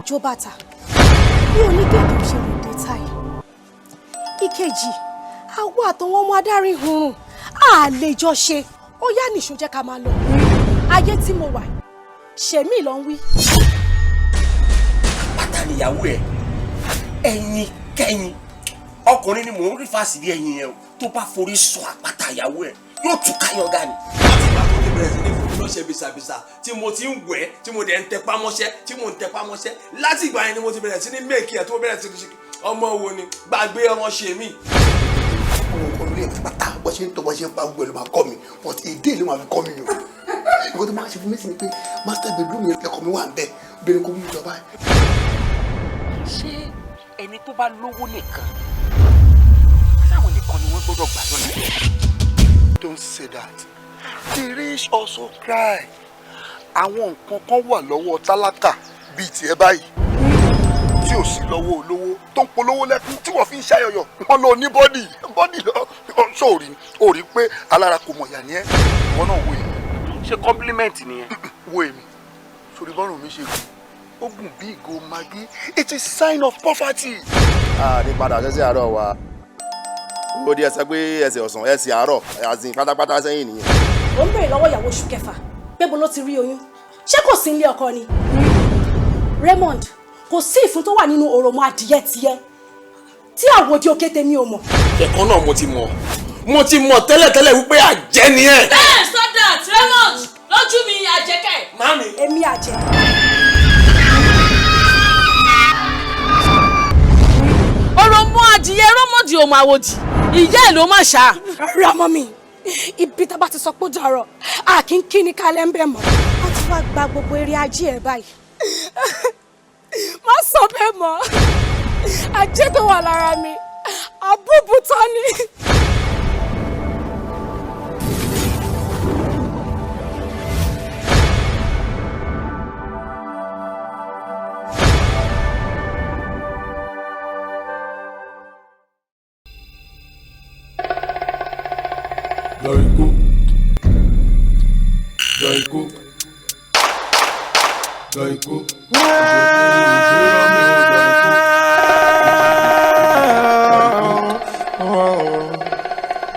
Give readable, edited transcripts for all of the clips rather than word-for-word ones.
jó bàtà bí onígèdè ṣe lè dé táyì. Ìkejì àwa àtọwọn ọmọ adarí hurun a lè jọ ṣe ó yá nìṣó jẹ́ ká máa lọ. Ayé tí mo wà ṣèmí ló ń wí. Pátá níyàwó ẹ ẹ̀yin kẹ́yìn ọkùnrin ni mò ń rí fásitì ẹ̀yìn yẹn tó bá forí sọ àpáta ìyàwó ẹ yóò tún káyọ̀gá ni. láti ìgbà tó ti bẹ̀rẹ̀ sí ní fún mi lọ́sẹ̀ bisabisa tí mo ti ń wẹ̀ tí mo dẹ̀ ń tẹpá mọ́ṣẹ́ láti ìgbà yẹn ni mo ti bẹ̀rẹ̀ sí ní méèkì ẹ̀ tó bẹ̀rẹ̀ sí ní ṣe ọmọ wo ni gbàgbé ọmọ ṣe mí. ọkọ ilé pátá bó ṣe ń tọ́ bó ṣe ń pa gbogbo ẹ̀ ló máa kọ́ mi but èdè ló máa fi kọ́ mi o. nǹkan tó máa ṣe fún mi sí ni pé master bedroom yẹn ẹ̀kọ́ mi wà ń bẹ̀ obìnrin kò mú ìjọba ẹ̀. ṣé ẹni tó bá lówó nìkan sáwọn nìkan ni wọ́n gbọ́dọ̀ gbà lọ́nà. Don't say that. The rich also cry. Àwọn nǹkan kan wà lọ́wọ́ tálákà bíi tiẹ̀ báyìí tí ò sí lọ́wọ́ olówó tó ń polówó lẹ́kún tí wọ́n fi ń ṣàyọyọ̀ wọ́n lọ ní bọ́dì lọ sóòrì ó rí pé alára kò mọ̀ yà ni ẹ́ ìwọ náà wo èmi. ṣé kọ́ńpílímẹ̀ntì nìyẹn. wo èmi sórí bọ́rùn mi ṣe kù ó gùn bí ìgò magí it is sign of poverty. ní padà ṣẹ́ṣẹ́ àárọ̀ wa ó di ẹsẹ̀ pé ẹsẹ̀ ọ̀sán ẹsẹ̀ àárọ̀ àzìn pátápátá sẹ́yìn nìyẹn. ó ń béèrè lọ́wọ́ ìyàwó oṣù kẹfà pé bó ló ti rí oyún ṣé kò sí ilé ọkọ ni. Raymond kò sí ìfun tó wà nínú òròmọ adìyẹ tiẹ̀ tí àwòdì òkété mi ò mọ̀. ẹ̀kọ́ náà mo ti mọ̀ tẹ́lẹ̀tẹ́lẹ̀ wípé àjẹ́ ni ẹ̀. bẹ́ẹ̀ stop that Raymond lójú mi àjẹkẹ́. Mami. Èmi àjẹ́. òròmọ adìyẹ rọ́mọdì ò máa wòdì ìyá ẹ̀ ló má ṣá. Ramọ́ mi ibi tá a bá ti sọ pé ó dàrọ̀ a kì í kí ni kálẹ̀ ń bẹ̀ mọ́ a ti wá gba gbogbo eré ajé ẹ̀ báyìí. Má sọ bẹ́ẹ̀ mọ́ ajé tó wà lára mi àbúbù tán ni.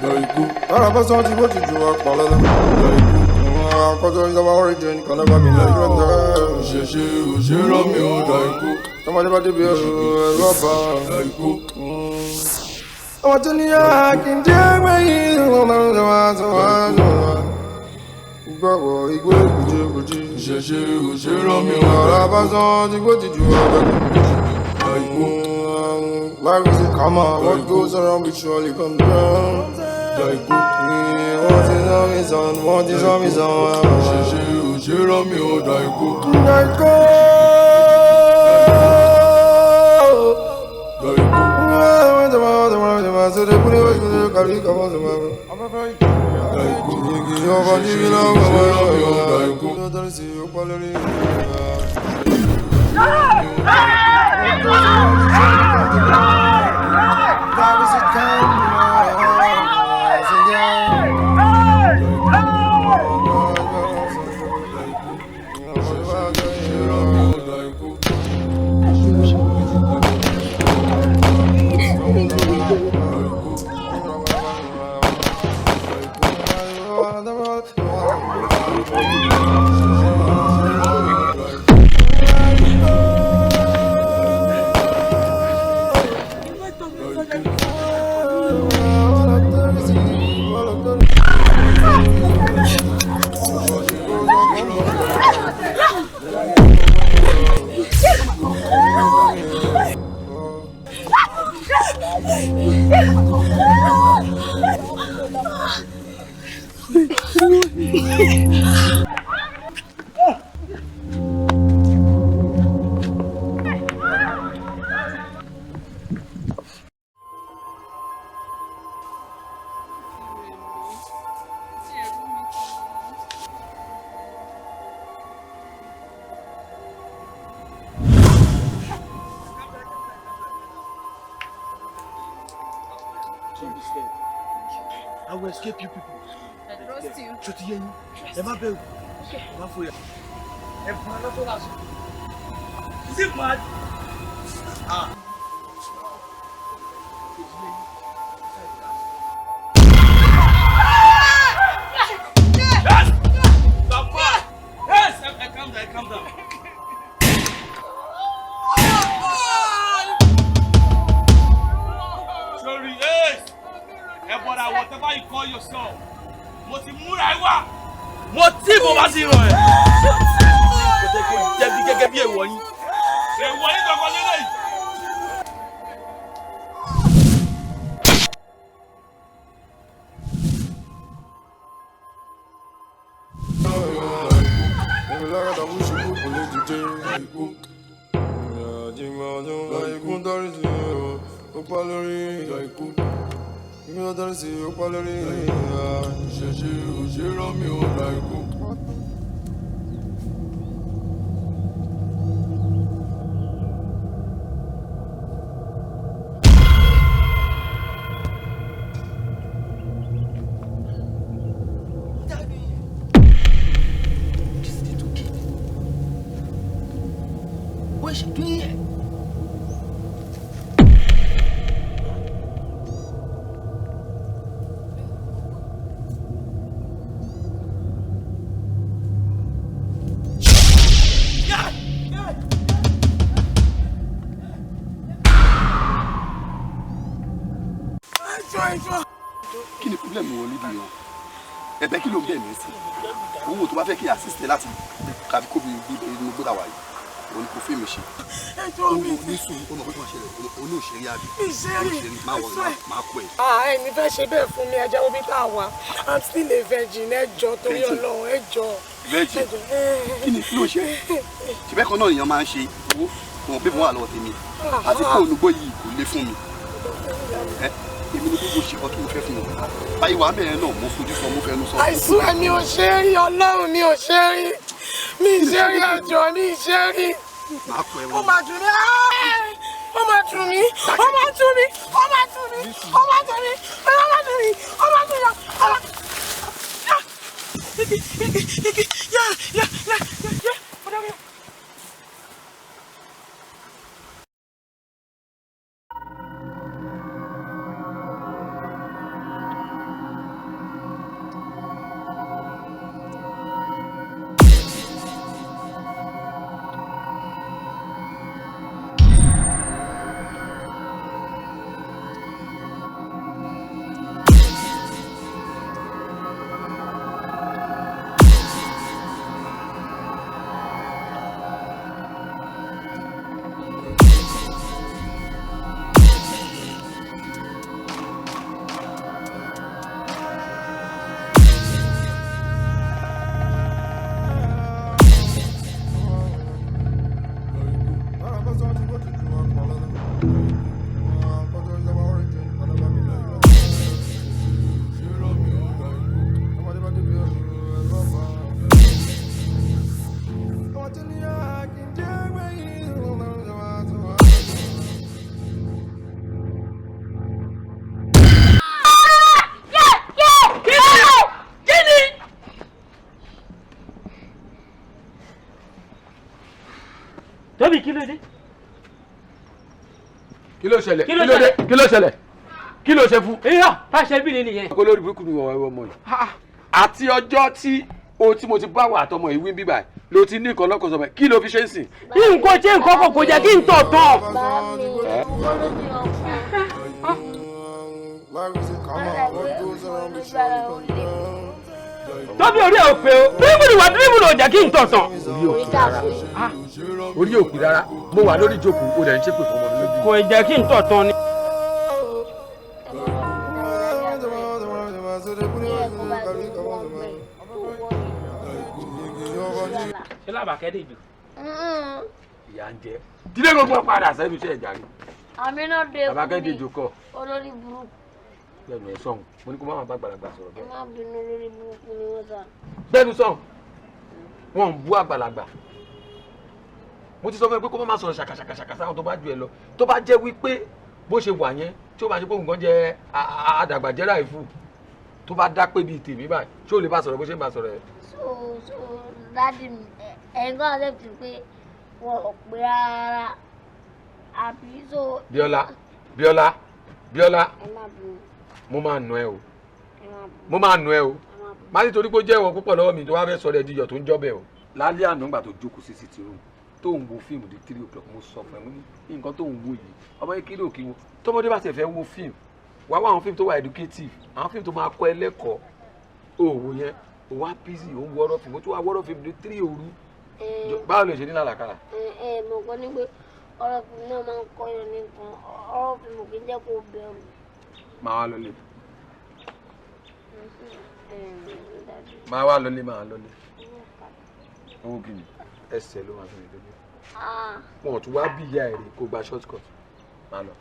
Daiko. Ara bá sọ ti bó ti ju apá lọ́la. Akọ́jọ́ ìjọba origin kan lọ́ba mi lẹ́yìn rẹ̀. Òṣèré rán mi ò Daiko. Tọ́mọdé bá débi ẹ̀rọ ọba. Daiko. Ọmọ tó ní yá kí n jẹ́ gbẹ̀yìn ọmọ ìjọba gbọ́wọ́ igbó ìgbòjì òṣèré rán mi ò ara bá sọ ti bó ti ju apá lọ́la. Life is a karma, what goes around will surely come down. Daiko. What is on me son? Òṣèré rán mi ò Daiko. Daiko. I will escape you people. I trust you. Ṣó ti yé yín? Ẹ má bẹ̀rù. Ẹ má fòyà. Ẹ fún aláfọ́ láti. Is it mad? Calm down. Sorry, yes. But whatever you call yourself, mo ti múra ẹ wá. Mo tí mo bá ti rọ ẹ. Kò tẹ́ kó jẹ́ bí gẹ́gẹ́ bí èèwọ̀ yín. Èèwọ̀ yín kankan lélẹ́yìí. What is she doing here? Kí ni problem wọn níbi yẹn? Ẹ̀bẹ̀ kí ló ń bẹ̀ mí sí? Owó tó bá fẹ́ kí assist láti kàbí kó bí inú gbọ́dọ̀ wáyé. Òun kò fẹ́ mi ṣe. Òun ní sùn ọmọ pé kí wọ́n ṣe rẹ̀ òun ò ṣe rí àbí. Ìṣeré máa wọ̀ máa pọ̀ ẹ̀. Ẹni fẹ́ ṣe bẹ́ẹ̀ fún mi ẹja omi tá a wà. I'm still a virgin ẹjọ́ torí Ọlọ́run ẹjọ́. Virgin? Kí ni kí ló ṣe? Ṣìbẹ́ kan náà èèyàn máa ń ṣe owó wọn bí wọ́n wà lọ́wọ́ tèmi. Àti pé olùgbò yìí kò lè fún mi. Èmi ni gbogbo ṣe kọ́ kí n fẹ́ fún mi. Báyìí wàá bẹ̀rẹ̀ náà mo fojú sọ mo fẹnu sọ. Àìsùn ẹ̀mí ò ṣe é rí Ọlọ́run mi ò ṣe é rí. Mi ì ṣe rí ẹjọ́ mi ì ṣe rí. Ó máa dùn mí. Ó máa dùn mí. Ó máa dùn mí. Ó máa dùn mí. Ó máa dùn mí. Ó máa dùn mí. Ó máa dùn mí. Tóbi kí ló dé? Kí ló ṣẹlẹ̀? Kí ló dé? Kí ló ṣẹlẹ̀? Kí ló ṣe fún? Irọ́ fàṣẹ bí ni nìyẹn. Olórí burúkú ni ọmọ yìí. Àti ọjọ́ tí mo ti bá wà àtọmọ ìwé bíbà ló ti ní nǹkan lọ́kàn sọmọ kí ló fi ṣe ń sìn. Nǹkan ṣe nǹkan kò kò jẹ́ kí n tọ̀ tán. Tóbi orí ẹ̀ ò pé o tíríbùlù wà tíríbùlù ò jẹ́ kí n tọ̀ tán. Orí ò pé rárá mo wà lórí ìjókòó o dẹ̀ ń ṣépè fún ọmọ mi lójú. Kò jẹ́ kí n tọ̀ tán ni. Ṣé lábàákẹ́ dè jù? Ìyá ń jẹ. Dídé gbogbo padà sẹ́nu iṣẹ́ ìjà rí. Àmì náà dé kú Àbákẹ́ dè jù kọ́. Olórí burúkú. Bẹ́ẹ̀ni ẹ sọ̀hún mo ní kó má bá àgbàlagbà sọ̀rọ̀ bẹ́ẹ̀. Má bínú olórí burúkú ni wọ́n sà. Bẹ́ẹ̀ni sọ̀hún wọn ń bú àgbàlagbà. Mo ti sọ fún ẹ pé kó má sọ̀rọ̀ ṣàkàṣàkàṣàkà sáwọn tó bá ju ẹ lọ tó bá jẹ́ wípé bó ṣe wà yẹn tí ó bá ṣe pé nǹkan jẹ́ àdàgbàjẹ́rà ìfù tó bá dá pé bíi tèmi báyìí ṣé o lè bá sọ̀rọ̀ bó ṣe ń bá sọ̀rọ̀ ẹ. So dáàdì mi ẹ̀yin kan ṣe fi pé Wọ́n ò pé rárá. Àbí so. Bíọ́lá. Ẹ má bínú. Mo máa nù ẹ́ o. Ẹ má bínú. Mo máa nù ẹ́ o. Ẹ má bínú. Má nítorí pé ó jẹ́ ìwọ̀n púpọ̀ lọ́wọ́ mi tó wá fẹ́ sọ̀rọ̀ ẹ̀díyọ̀ tó ń jọ́bẹ̀ o. Lálẹ́ àná ńgbà tó jókòó sí sitting room tó ń wo fíìmù di 3 o'clock mo sọ fún ẹ mo ní nǹkan tó ń wo yìí ọmọ yìí kéré òkè wo tọmọdé bá tẹ̀ fẹ́ wo fíìmù wá wá àwọn fíìmù tó wà educative àwọn fíìmù tó máa kọ́ ẹ lẹ́kọ̀ọ́ òwò yẹn ò wá busy ò ń wọ́rọ́ fíìmù ó tún wá wọ́rọ́ fíìmù di 3 òru báwo lè ṣe ní làlàkàlà. Mo kọ́ ní pé ọ̀rọ̀ fíìmù náà máa ń kọ́ yọ nìkan ọ̀rọ̀ fíìmù kì í jẹ́ kó bẹ̀rù. Máa wá lọlé. Máa wá lọlé. Owó kìíní ẹsẹ̀ ló máa fi rìn lójú. Wọn ò tún wá bí ìyá ẹ̀ rè kó gba short cut. Máa lọ.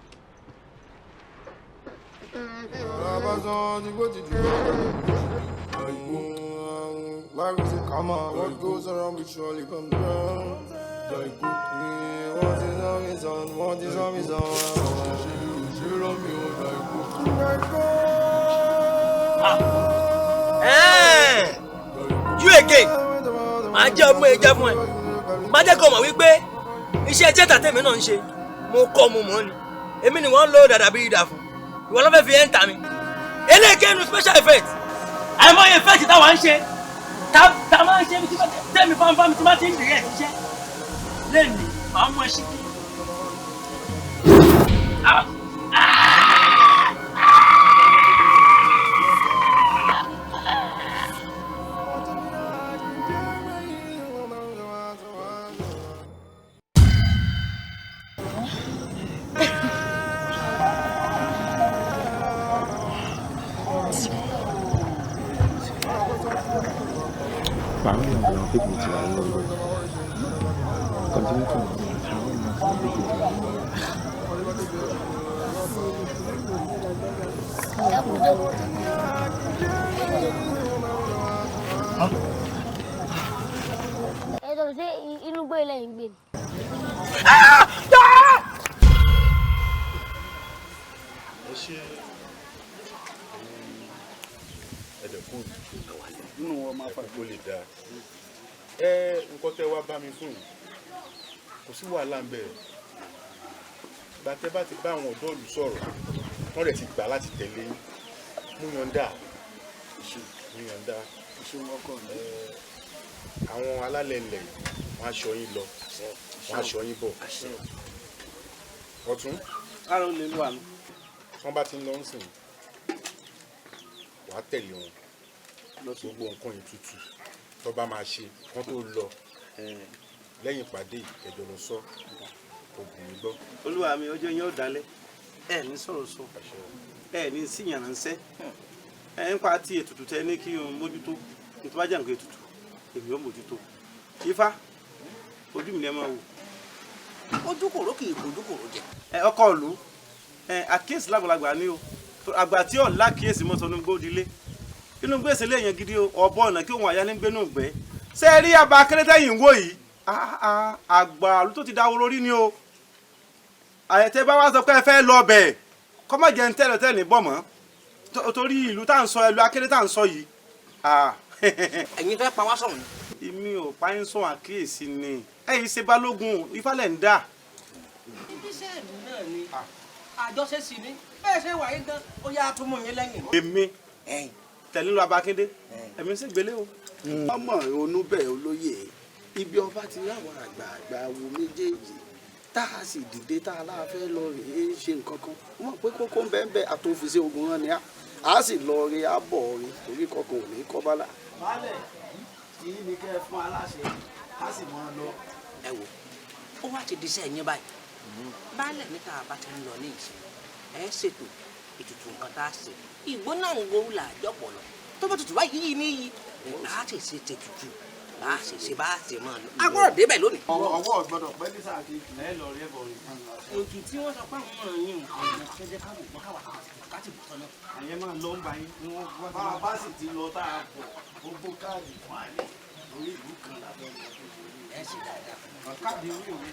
Like we say, come on, what goes around will surely come down. Daiko, what is on his own, what is on his own. You again. Màá jẹ́ ọmọ ẹja fún ẹ. Màá jẹ́ kó mọ̀ wípé iṣẹ́ jẹ́ta tèmi náà ń ṣe. Mo kọ́ mo mọ̀ ni. Èmi ni wọ́n ń lo dàdà bí ìdà fún. Ìwọ ló fẹ́ fi ẹ̀ ń tà mí. Eléèké nu special effect. Àìmọye effect táwa ń ṣe. Ta máa ń ṣe bí tẹ́mi fáńfáń tí bá ti ń dìrẹ́ ṣiṣẹ́. Lẹ́nu màá mú ẹ ṣí kí. Family and the people to our Lord. Continue to Ṣé inú gbé ilẹ̀ yìí gbé ni? Ẹ ṣe ẹ̀dẹ̀kùn nínú wọn máa fà kó lè dáa. Nǹkan tẹ́ wá bá mi fún kò sí wàhálà ń bẹ̀rẹ̀. Ìgbà tẹ́ bá ti bá àwọn ọ̀dọ́ ìlú sọ̀rọ̀ wọ́n rẹ̀ ti gbà láti tẹ̀lé mú yọ̀ǹda. Àwọn alálẹ̀ ilẹ̀ wọ́n aṣọ yín lọ wọ́n aṣọ yín bọ̀. Ọ̀tún wọ́n bá ti ń lọ ń sìn wàá tẹ̀lé wọn gbogbo nǹkan ìtutù tó bá máa ṣe kán tó lọ lẹ́yìn ìpàdé ìkẹjọ lọ sọ ògùn mi gbọ́. Olúwa mi ọjọ́ yẹn ó dalẹ̀ ẹ ní sọ̀rọ̀ sọ ẹ ní síyàn ránṣẹ́ ẹ ń pa ti ètùtù tẹ ní kí n mójútó nítorí bá jẹ́ nǹkan ètùtù èmi ó mójútó Ifá ojú mi ni ẹ máa wò. Ojú kòró kì í kojú kòró jẹ. Ọkọ ìlú àkíyèsí lágbàlagbà ni o àgbà tí ọ̀la kíyèsí mọ́tò ní gbódìlé inú gbèsè léèyàn gidi ọ̀bọ ọ̀nà kí òun àyà ní gbénú gbẹ́ ṣé ẹ rí àbá akérètẹ́yìn wò yìí àgbà ló tó ti dáwọ́ lórí ni o àyẹ̀tẹ́ bá wá sọ pé ẹ fẹ́ lọ bẹ̀ kọ́mọ̀ jẹ́ ń tẹ́lẹ̀ ní bọ̀ mọ́ torí ìlú tá à ń sọ ìlú akéré tá à ń sọ yìí. Ẹ̀yin fẹ́ pa wá sọ̀rọ̀ ni. Èmi ò pa ń sọ àkíyèsí ni ẹ̀yin ṣe balógun ìfálẹ̀ ń dà. Iṣẹ́ ìlú náà ni àjọṣe sí ni bẹ́ẹ̀ ṣe wà yín gan ó yá tó mú yín lẹ́yìn. Èmi tẹ̀lé lọ Abakíndé ẹ̀mí sì gbélé o. ọmọ onúbẹ̀ olóyè ibi ọba ti ráwọn àgbààgbà wo méjèèjì tá a sì dìde tá a láàfẹ́ lọ rèé ṣe nǹkan kan wọ́n pé kókó ń bẹ́ẹ̀ bẹ́ẹ̀ àtòfìsí ogun hàn ni a sì lọ rí abọ̀ rí torí kankan ò ní kọ́ bálà. baálẹ̀ kì í ní kẹ́ ẹ fún aláṣẹ a sì máa lọ. Ẹ wò ó wá ti di sẹ́yìn yín báyìí baálẹ̀ níta bá ti ń lọ ní ìsìn ẹ ṣètò ètùtù nǹkan tá a ṣe ìgbóná ń wo là jọpọ̀ lọ tó bá tutù báyìí yìí níyì a ṣe ṣe tètùtù bá a ṣe ṣe bá a ṣe máa lọ a gbọ́dọ̀ débẹ̀ lónìí. ọwọ́ gbọ́dọ̀ pẹ́ ní sáà kejì ẹ lọ rí ẹbọ rí. ètù tí wọ́n sọ pé àwọn ọmọ yìí nǹkan ṣẹjẹ káàbọ̀ mọ́ káwà káàtì bọ̀ sọ́nà. àyẹ̀ máa lọ ń ba yín ni wọ́n wá. bá a bá sì ti lọ tá a bọ̀ gbogbo káàdì fún àlẹ́ orí ìlú kan làbẹ́ ẹ̀ ṣe dáadáa. káàdì orí òwe.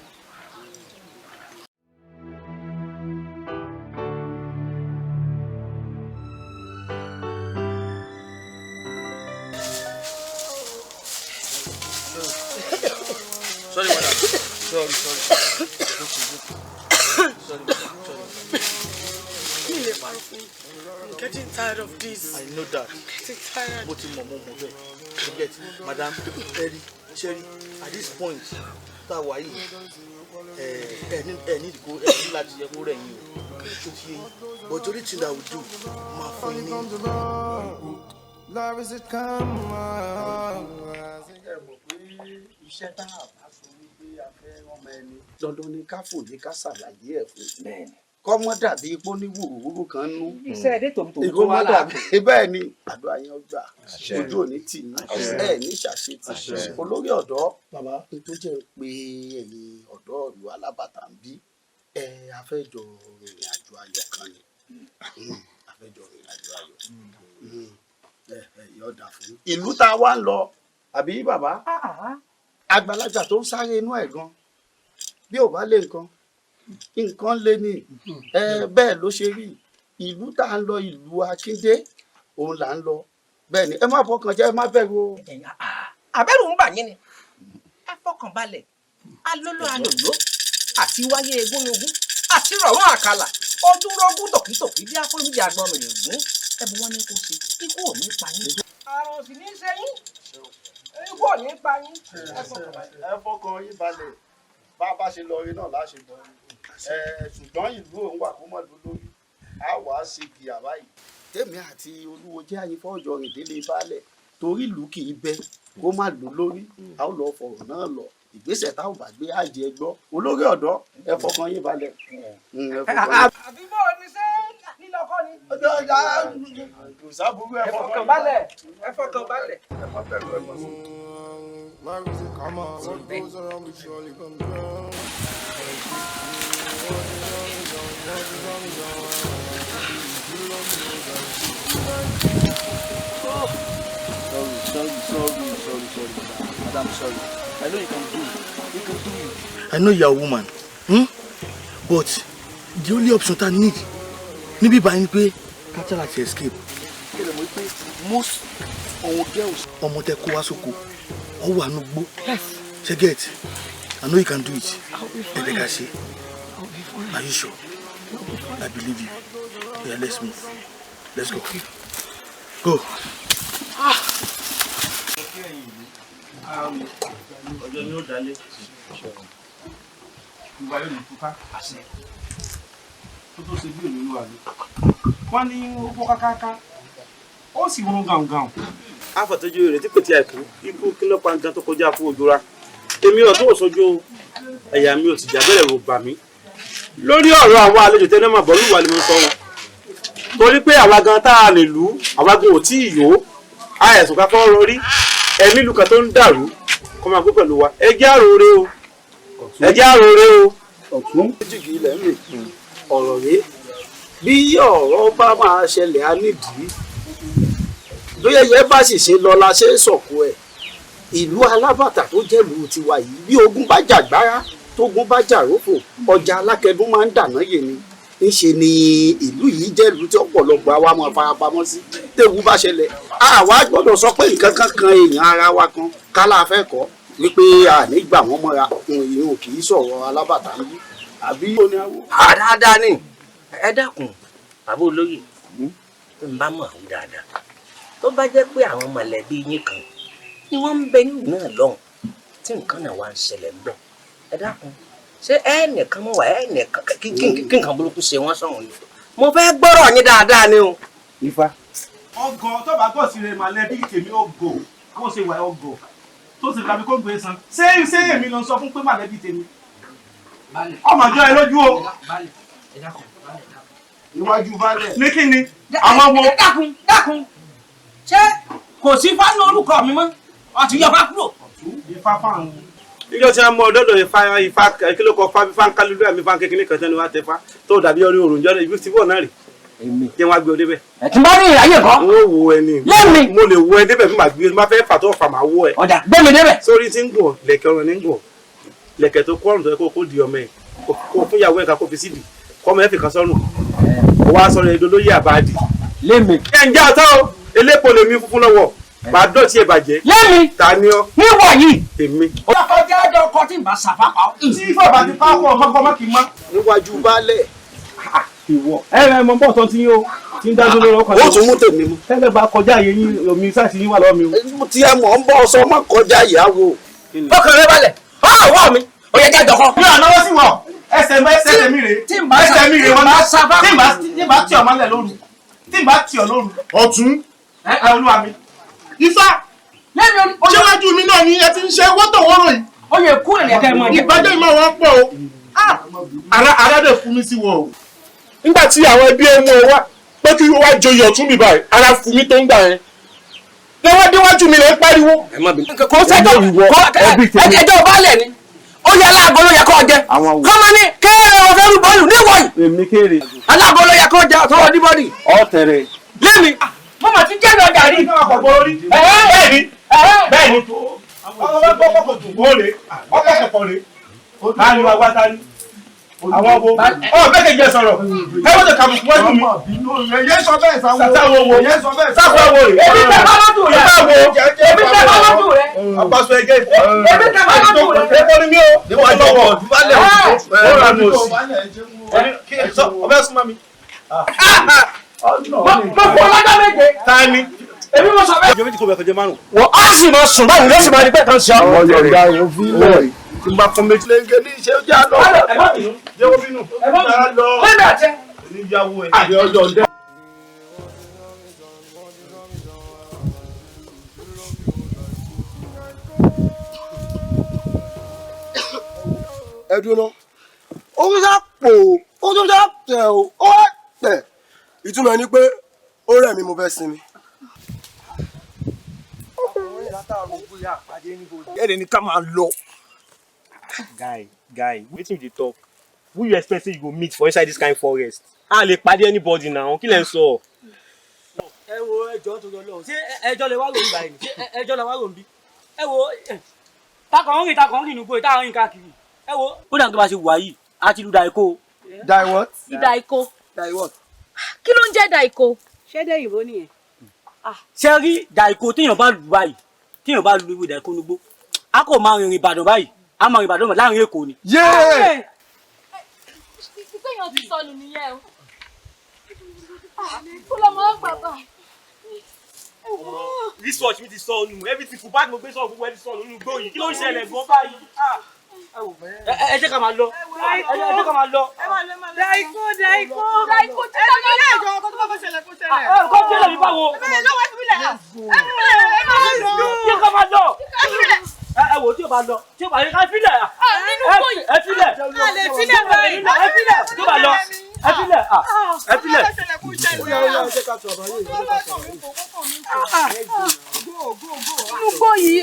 Sorry, madam. Sorry. I'm getting tired of this. I know that. I'm getting tired. But forget, madam, Sherry, at this point, that why need to go láti yẹ kó rẹ̀ yín o. But the only thing that we do, máa fún yín ní. Love is it come iṣẹ́ tá a bá sọ wípé a fẹ́ ọmọ ẹni dandan ni ká fòye ká ṣàlàyé ẹ̀ fún bẹ́ẹ̀ni kọ́mọ́ dàbí ipò ní wùrúwúrú kan nú iṣẹ́ ẹ̀dẹ́ tòmítòmí tó ìgbọ́mọ́ wà dàbí bẹ́ẹ̀ ni àdúrà yẹn ọgbà ojú òní tì ní ẹ̀ ní ṣàṣetì olórí ọ̀dọ́ bàbá tó jẹ́ pé ẹ̀yin ọ̀dọ́ ìlú alábàtà ń bí a fẹ́ jọ rìnrìn àjò ayọ̀ kan ni a fẹ́ jọ rìnrìn àjò ayọ̀ yọ̀ọ̀dà fún ìlú tá a wá ń lọ àbí bàbá àgbàlagbà tó ń sáré inú ẹ̀ gan bí ò bá lé nǹkan lé ní bẹ́ẹ̀ ló ṣe rí ìlú tá à ń lọ ìlú Akíndé òun là ń lọ bẹ́ẹ̀ ni ẹ má fọkàn jẹ́ ẹ má bẹ̀rù o. àbẹ̀rù ń bà yín ni ẹ fọkàn balẹ̀ alóló alòló àti wáyé egúnugún àti rọ̀rùn àkàlà ojúrogún tòkítòkí bí afọ́njì àgbọn mìíràn ẹbí wọn ní kó ṣe ikú ò ní pa yín. àrùn sì ní í ṣe yín ikú ò ní pa yín. ẹ fọkàn yín balẹ̀ bá a bá ṣe lọ rí náà láṣẹ bọ̀ ṣùgbọ́n ìlú òun wà kó mọ̀ lórí a wà á ṣe kì àbá yìí. tèmi àti olúwo jẹ́ àyífọ́jọ ìdílé baálẹ̀ torí ìlú kì í bẹ kó má lò lórí a ó lọ fọ̀rọ̀ náà lọ ìgbésẹ̀ tá ò bá gbé àjẹ gbọ́ olórí ọ̀dọ́ ẹ fọkàn yín balẹ̀. àbí bó o ní ṣe lílọ kọ́ ni. kò sábúrú ẹ fọkàn balẹ̀ ẹ fọkàn balẹ̀. ẹ má bẹ̀rù ẹ má sọ. Life is a come on, what goes around will surely come down. Sorry. Madam, sorry. I know you can do it. You can do it. I know you're a woman. But the only option I need, maybe by any catch her to escape. Most girls, yes. Get. I know you can do it. I'll be fine. I'll be fine. Are you sure? I believe you. Yeah, let's move. Let's go. Go. Ọjọ́ ni ó dalẹ̀. Ìwà yóò ní túká àṣẹ. Tó tó ṣe bí olúwa ni. Wọ́n ní ó kó kákáká. Ó sì wọ́n gàùngàùn. Àfọ̀tọ́jú rẹ̀ tí kò tí àìkú. Ikú kí ló pa nǹkan tó kọjá fún ojúra. Èmi ò tó òṣojú ẹ̀yà mi ò sì jà bẹ̀rẹ̀ rò bà mí. Lórí ọ̀rọ̀ àwọn àlejò tẹ́lẹ̀ máa bọ̀ lúwa ni mo sọ wọn. Torí pé àwa gan tá a lè lù ú, àwa gan ò tí ì yó. Àìsùn ká fọ́ rọrí. Ẹ̀mí ìlú kan tó ń dàrú kó máa gbé pẹ̀lú wa. Ẹ jẹ́ àròrè o. Ẹ jẹ́ àròrè o. Ọ̀tún jìgì ilẹ̀ ń rè ọ̀rọ̀ rèé. Bí ọ̀rọ̀ bá máa ṣẹlẹ̀ á nídìí. Lóyè yẹn bá sì ṣe lọ la ṣe é sọ̀kò ẹ̀. Ìlú alábàtà tó jẹ́ ìlú tiwa yìí bí ogun bá jà gbára tógun bá jà rófò ọjà alákẹ́dùn máa ń dàná yé ni. Ńṣe ni ìlú yìí jẹ́ ìlú tí ọ̀pọ̀lọpọ̀ àwa máa farapamọ́ sí téwu bá ṣẹlẹ̀ àwa gbọ́dọ̀ sọ pé nǹkan kan kan èèyàn ara wa kan kálá fẹ́ kọ́ wípé àní gbà wọ́n mọ́ra ìyẹn ò kì í sọ̀rọ̀ alábàtà ń bí àbí. àdáadáa ni ẹ dákun bàbá olóyè ń bá mọ̀ ọ́ dáadáa tó bá jẹ́ pé àwọn mọ̀lẹ́bí yín kan ni wọ́n ń bẹ nílùú náà lọ́hùn tí nǹkan náà wá ń ṣẹlẹ̀ ń bọ̀ ẹ dákun ṣé ẹnìkan mọ̀ wá ẹnìkan kí nǹkan burúkú ṣe wọ́n sọ̀rọ̀ yìí mo fẹ́ gbọ́rọ̀ yín dáadáa ni o. Ifá. Ọgọ tó bá gọ̀ sí rẹ̀ mọ̀lẹ́bí tèmi ọgọ kó ṣe wà ọgọ tó sì gbàgbé kó gbé san ṣé èmi ló ń sọ fún pé mọ̀lẹ́bí tèmi. Ọmọ ìjọ ẹ lójú o. Iwájú balẹ̀. Ní kí ni? Àwọn wo. Dákun ṣé kò sí fánú orúkọ mi mọ́ ọtí yọba kúrò. Ifá fáwọn. Ìjọ tí a mọ ọdọọdọ Ifá kí ló kọ fá ń kálílú àmì fá kékeré kan tẹnu wá tẹfá tó dàbí orí òrùnjọ ibi tí bọ̀ náà rè. Jẹ́ wá gbé o débẹ̀. Ẹ̀tún bá ní ìráyè kan. Mo wo ẹni. Lẹ́mi. Mo lè wo ẹ débẹ̀ fún màá gbé má fẹ́ fà tó fà máa wọ ẹ. Ọ̀dà gbé mi débẹ̀. Sórí tí ń gùn lẹ̀kẹ̀ ọ̀rọ̀ ní ń gùn. Lẹ̀kẹ̀ tó kọ́ ọ̀rùn tó yẹ kó di ọmọ ẹ̀. Kó fún ìyàwó ẹ̀ ká kó fi sídìí. Kọ́ ọmọ ẹ̀ fi kan sọ́rùn. Ó wá sọ̀rọ̀ èdè olóyè àbáàdì. Lẹ́mi. Ẹ ń já ọ̀tá o. Elépo lèmi funfun lọ́wọ́. Màá dọ̀tí ẹ̀ bàjẹ́. Lẹ́mi. Ta ni ọ́? Níwọ̀ yìí. Èmi. Ọkọ̀ jẹ́ ọjọ́ ọkọ̀ tí ń bá sàfàpà. Tí bàbá ti pápọ̀ ọmọ kì í má. Níwájú baálẹ̀. Ìwọ. Ẹ mọ bọ́ọ̀sán tí yín o. Tí ń dájú lórí ọkọ̀. Ó tún mú tèmi mú. Tẹ́lẹ̀ bá kọjá àyè yín omi sáàsì yín wà lọ́wọ́ mi o. Tí ẹ mọ̀ ń bọ́ ọsọ má kọjá ìyàwó. Ọkàn rẹ balẹ̀. Ọwọ́ mi. Ó yẹ jẹ́jọ́ kan. Mi ò náwó sí wọ̀. Ẹsẹ̀ mi rè. Ẹsẹ̀ mi rè wọn náà. Tí n bá tì ọ́ mọ́lẹ̀ lóru. Tí n bá tì ọ́ lóru. Ọ̀tún. Olúwa mi. Ifá. Lẹ́mi Ṣéwájú mi náà ni ẹ ti ń ṣe wọ́tọ̀wọ́rọ̀ yìí. ó yẹ kú ẹ̀rẹ̀ kẹ́ mọ́. Ìbàjẹ́ ìmọ̀ wọn pọ̀ o. Ara dẹ̀ fún mi sí wọ o. Nígbà tí àwọn ẹbí ẹ mú ẹ wá pé kí wọ́n wá joyè ọ̀tún mi báyìí, ara fún mi tó ń gbà yẹn. Lọ́wọ́ déwájú mi lè pariwo. Kò sẹ́jọ́ ẹjọ́ balẹ̀ ni. Ó yẹ aláàgọ́ ló yẹ kó jẹ. Kọ́mọ ní kéèrè ọ̀fẹ́ rú bọ́ọ̀lù níwọ̀nyí. Èmi kéèrè. Aláàgọ́ ló yẹ kó jẹ ọ̀tọ́wọ́ ní bọ́ọ̀lì. Ọ̀tẹ̀rẹ̀. Lẹ́mi, mo mà ti jẹ́ lọ gàrí. Bẹ́ẹ̀ni. Àwọn ọmọ bẹ́ẹ̀ jẹ́ sọ̀rọ̀ ẹ wọ́n tẹ kàbùkù wọ́n mi. Yẹ́ sọ bẹ́ẹ̀ sáwọ́ wo sáfọ́ wo rẹ̀. Ebi tẹ bá lọ́dún rẹ̀. Ebi tẹ bá lọ́dún rẹ̀. Àpàṣọ ẹgẹ́. Ebi tẹ bá lọ́dún rẹ̀. Epo ni mí o. Níwájú ọkọ̀ ìbálẹ̀ ó rà mí òsì. Ọbẹ̀ súnmọ́ mi. Mo fọ ọlọ́jọ́ méje. Ta ni? Èmi mo sọ bẹ́ẹ̀. Ọjọ́ méjì kò bẹ̀ kọjá márùn. Wọ́n á sì máa sùn báyìí ló sì máa di pẹ́ kan sí ọ. Àwọn Yorùbá yóò fi lẹ̀. Tí n bá fún méjì. Lẹ́gẹ̀ ní iṣẹ́ ojú àná. Ẹ̀gbọ́n mi. Jẹ́wọ́ bínú. Ẹ̀gbọ́n mi. Lẹ́mi àtẹ. Oníyàwó ẹ̀. Àbí ọjọ́ ọ̀dẹ́. Ẹ dúró náà. Ó tún ṣá pò ó tún ṣá tẹ̀ ó tẹ̀. Ìtumọ̀ ni pé ó rẹ̀ mí mo fẹ́ sinmi. Ẹ̀rẹ̀ ni ká máa lọ. Guy, wetin you dey talk? Who you expect say you go meet for inside this kind forest? A lè pàdé anybody now, kí lẹ ń sọ? Ẹ wo ẹjọ́ tó yọ lọ́wọ́. Ṣé ẹjọ́ lè wá lòun báyìí? Ṣé ẹjọ́ lè wá lòun bí? Ẹ wo takàn rìn nùgbò ìta rìn káàkiri. Ẹ wo ó dà tó bá ṣe wà yìí, a ti lu Daiko. Die what? Daiko. Die what? Kí ló ń jẹ́ Daiko? Ṣé dé ìbò nìyẹn? Ṣé rí Daiko téèyàn bá lù báyìí, téèyàn bá lu ìwé Daiko nugbó, a kò máa rìnrìn Ìbàdàn báyìí, a máa rìn Ìbàdàn láàrin Èkó ni. Téèyàn ti sọnù nìyẹn o. Kó lọ mọ́ bàbá. Research mi ti sọ ọ́nù, everything fún báàgì mo gbé sọ̀rọ̀ gbogbo ẹ ti sọ ọ́nù gbó yìí, kí ló ń ṣẹlẹ̀ gan báyìí? Ẹ jẹ́ ká máa lọ. Ẹ jẹ́ ká máa lọ. Daiko. Daiko tí ká máa lọ. Ẹjọ́ ọkọ tó bá fẹ́ ṣẹlẹ̀ kó ṣẹlẹ̀. Kọ́ bí ẹ̀rọ mi báwo? Ẹ lọ́wọ́ ẹ fi mílẹ̀. Kí ká máa lọ? Ẹ wò tí o bá lọ, tí o bá yẹ ká filẹ̀. Nínú kòyí. Ẹ filẹ̀. A lè filẹ̀ báyìí. Ẹ filẹ̀. Tí o bá lọ, ẹ filẹ̀. Ẹ filẹ̀. Nínú kòyí.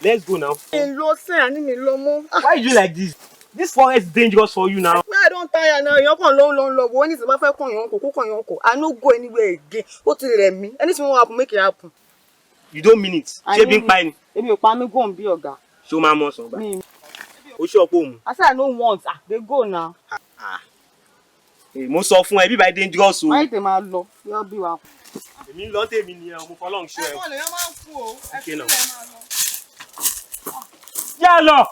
Let's go now. Why you do like this? This forest is dangerous for you now. I don't tire now. Èèyàn kan lọ. Wọ́n ní tí bá fẹ́ kàn yàn kò kàn yàn kò. I no go anywhere again. Ó ti rẹ̀ mí. Anything won't happen, make it happen. You don't mean it. Ṣé bí ń pa ẹni? Èmi ò pa mí go bí ọ̀gá. Ṣé o máa mọ̀ sàn gbà? O ṣe ọ̀pọ̀ òun. I said I no want. They go now. Mo sọ fún ẹ bí báyìí dangerous o. Why they máa lọ? Yọ bí wa. Èmi ń lọ tèmi nìyẹn o, mo fọlọ́run ṣe ẹ. Ẹ̀gbọ́n lèèyàn máa ń fún o. Ẹ fi lẹ̀ máa lọ. Yá lọ.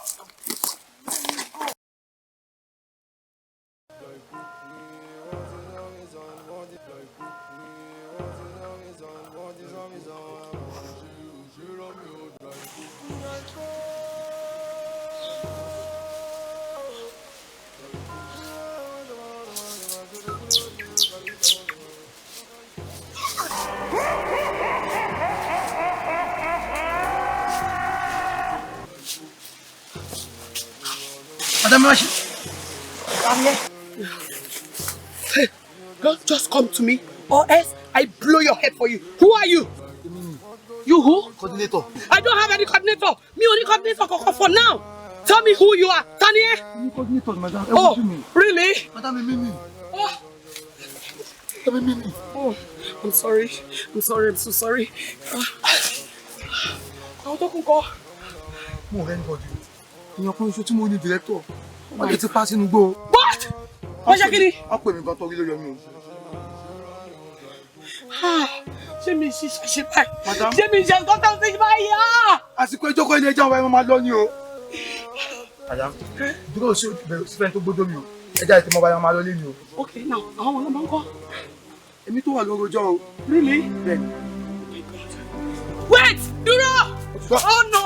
Madam Rashi. Hey, don't just come to me or else I blow your head for you. Who are you? You who? Coordinator. I don't have any coordinator. Me only coordinator for now. Tell me who you are. Tanya? Coordinator, madam. Oh, really? Madam, Mimi. Oh, I'm sorry. I'm so sorry. Àwọn tó kún kọ́. Mo rẹ́ anybody. Èèyàn kan iṣu tí mo ní director. Wọ́n lè ti pa sínú gbó. What? Wọ́n ṣe kí ni? Wọ́n pè mí gan torí ló yọ mí o. Ṣé mi ṣiṣẹ́ ṣe báyìí? Ṣé mi ṣe nǹkan tó ń ṣe báyìí? Àsìkò ìjókòó ilé ẹjọ́ ẹ máa lọ ní o. Madam, dúró sí fẹ́ni tó gbódò mi o. Ẹja ìtì mọ́ báyọ̀ máa lọ lé mi o. Ok, now, àwọn ọmọ ń kọ́. Èmi tó wà lórí ọjọ́ o. Really? Bẹ́ẹ̀ni. Wait! Dúró! Oh no!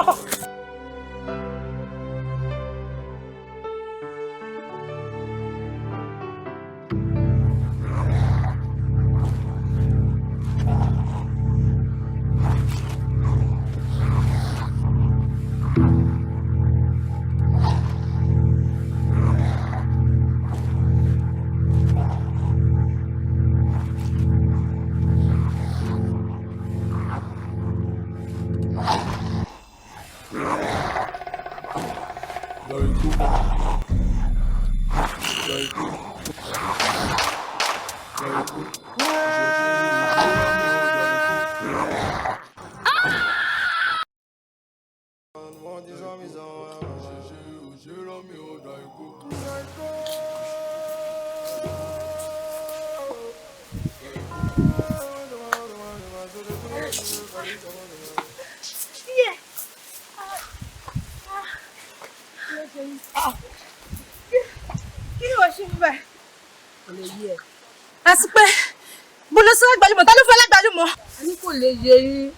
Kí ni wọ́n ṣe fún bẹ́ẹ̀? Kò lè yé ẹ. Àti pé bolo sí lágbàlúmọ̀, ta ló fẹ́ lágbàlúmọ̀? A ní kò lè yé yín.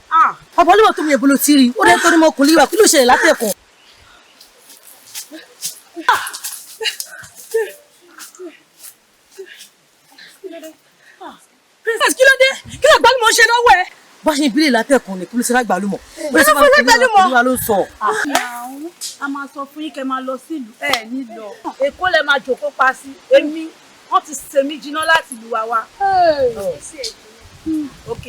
Ọ̀pọ̀ olúmọ̀ tó mi èbolo ti rí, ó dẹ́ torí mọ́ kò lè wà, kí ló ṣẹlẹ̀ látẹ̀kùn? Princess, kí ló dé? Kí ló gbàlúmọ̀ ṣe lọ́wọ́ ẹ? Bá ṣe ìbílẹ̀ látẹ̀kùn ni kí ló ṣe lágbàlúmọ̀. Bí ó fẹ́ lágbàlúmọ̀. Olúwa ló sọ. A máa sọ fún yín kẹ́ máa lọ sílùú ẹ̀ nílọ. Èkó lẹ máa jòkó pa sí. Èmi wọ́n ti sèmi jiná láti ìlú wa. Ok,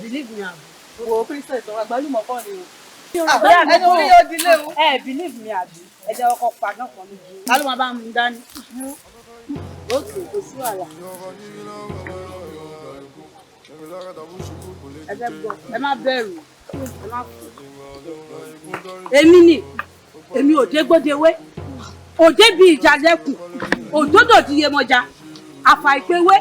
believe me àbí. Wo princess ọ̀rọ̀ àgbálùmọ̀ kọ́ ni o. Ẹni orí yóò dilé o. Believe me àbí. Ẹ jẹ́ ọkọ̀ pa náà kan níbi. Ta ló máa bá mi dání? Ok, kò sí wàhálà. Ẹ jẹ́ gbọ́, ẹ má bẹ̀rù. Èmi ò dé gbódewé, òde bí ìjà lẹ́kùn, òdòdó di Yemọja, àfà ìpéwé,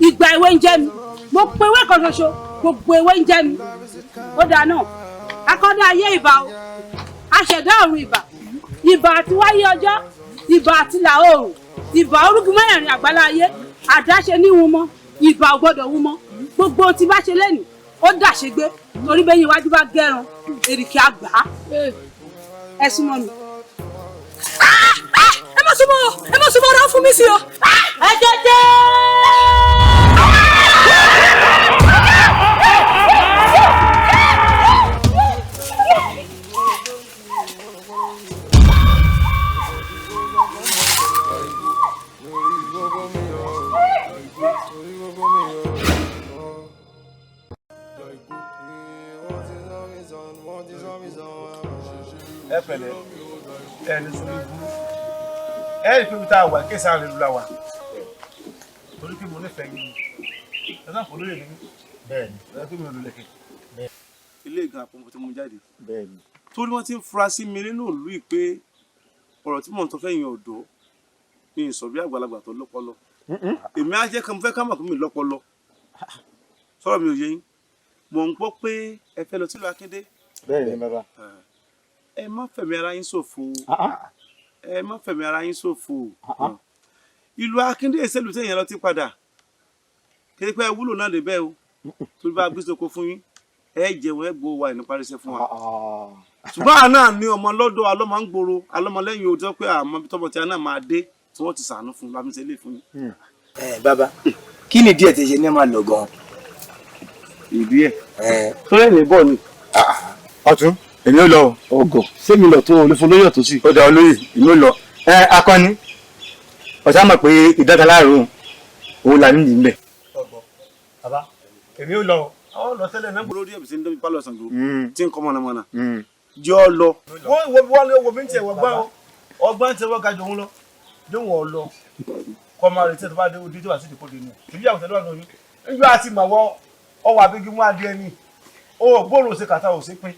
ìgbà ewé ń jẹ́ mi, mo pewé kan ṣoṣo, gbogbo ewé ń jẹ́ mi. Ó dáa náà, akọ́dá ayé ìbà o, aṣẹ̀dá ọ̀run ìbà, ìbà àti wáyé ọjọ́, ìbà àti là oòrùn, ìbà orúkún mẹ́rin àgbálá ayé, àdáṣe níhun mọ́, ìbà ò gbọ́dọ̀ wú mọ́, gbogbo ohun tí bá ṣe lẹ́nu, ó dàṣegbé, torí bẹ́yìn iwájú bá gẹ́ran, èrìkì àgbà. Ẹ súnmọ́ mi. Ẹ má súnmọ́ ọ̀rọ̀ fún mi sí o. Ẹ jẹ́jẹ́. Ẹ pẹ̀lẹ́ ẹni sórí ibú ẹ rí pé bí tá a wà kéésà rẹ lula wa torí pé mo nífẹ̀ẹ́ yín ẹ sáà fọlọ́ yẹn ní bẹ́ẹ̀ ni ẹ pé mi ò lò lẹ́kẹ̀. ilé ìgbà àpò tí mo jáde torí wọ́n ti ń fura sí mi nínú ìlú yìí pé ọ̀rọ̀ tí mò ń sọ fẹ́yìn ọ̀dọ́ mi ì sọ bí àgbàlagbà tó lọ́pọlọ èmi á jẹ́ kan fẹ́ ká mọ̀ pé mi lọ́pọlọ sọ̀rọ̀ mi ò yé yín mò ń gbọ́ pé ẹ fẹ́ lọ sílùú Akíndé. bẹ́ẹ̀ ni bàbá. ẹ má fẹ̀mí ara yín ṣòfò ẹ má fẹ̀mí ara yín ṣòfò ìlú Akíndé ìṣèlú tẹ̀yìn lọ ti padà kéde pé ẹ wúlò náà lè bẹ́ẹ̀ o tó bá gbé soko fún yín ẹ jẹun ẹ gbowó wa ìníparíṣẹ́ fún wa ṣùgbọ́n àná ní ọmọ lọ́dọ̀ alọ́mọ ń gbòòrò alọ́mọ lẹ́yìn òótọ́ pé àmọ́ tọ́mọ tí a náà máa dé tí wọ́n ti sàánú fún lábí ṣe lè fún yín. Bàbá kí ni díẹ̀ tí ṣe ní máa lọ gan-an. ìdí ẹ̀ tó lẹ́yìn bọ̀ ni. Ọ̀tún èmi ò lọ ọgọ sẹmi lọ tó olúfọlóyè tó sì. ó dá olóyè èmi ò lọ akọni ọ̀sán mọ̀ pé ìdátaláàrò òun là nídìí mbẹ. bàbá èmi ò lọ ọ lọ sẹlẹ náà gbọ́dọ̀ díẹ̀ bí sẹ ń dẹbi pálọ Ṣàngó tí ń kọ mọ̀nàmọ́ná jẹ́ ọ lọ. wọ́n lé wo mi ń tiẹ̀ wọ́gbọ́n o ọgbọ́n tiẹ̀ wọ́n ga jọ òun lọ lóhùn ọ lọ kọ́ máa retí ẹ̀ tó bá dé odi tó wà sí ìdìpọ̀ dé nù ìbí àwọn tẹ̀lé wà lóyún nígbà àti màwọ́ ọwọ́ abigi mú adìẹ ni o gbóòrò ṣe kàtà ò sí pín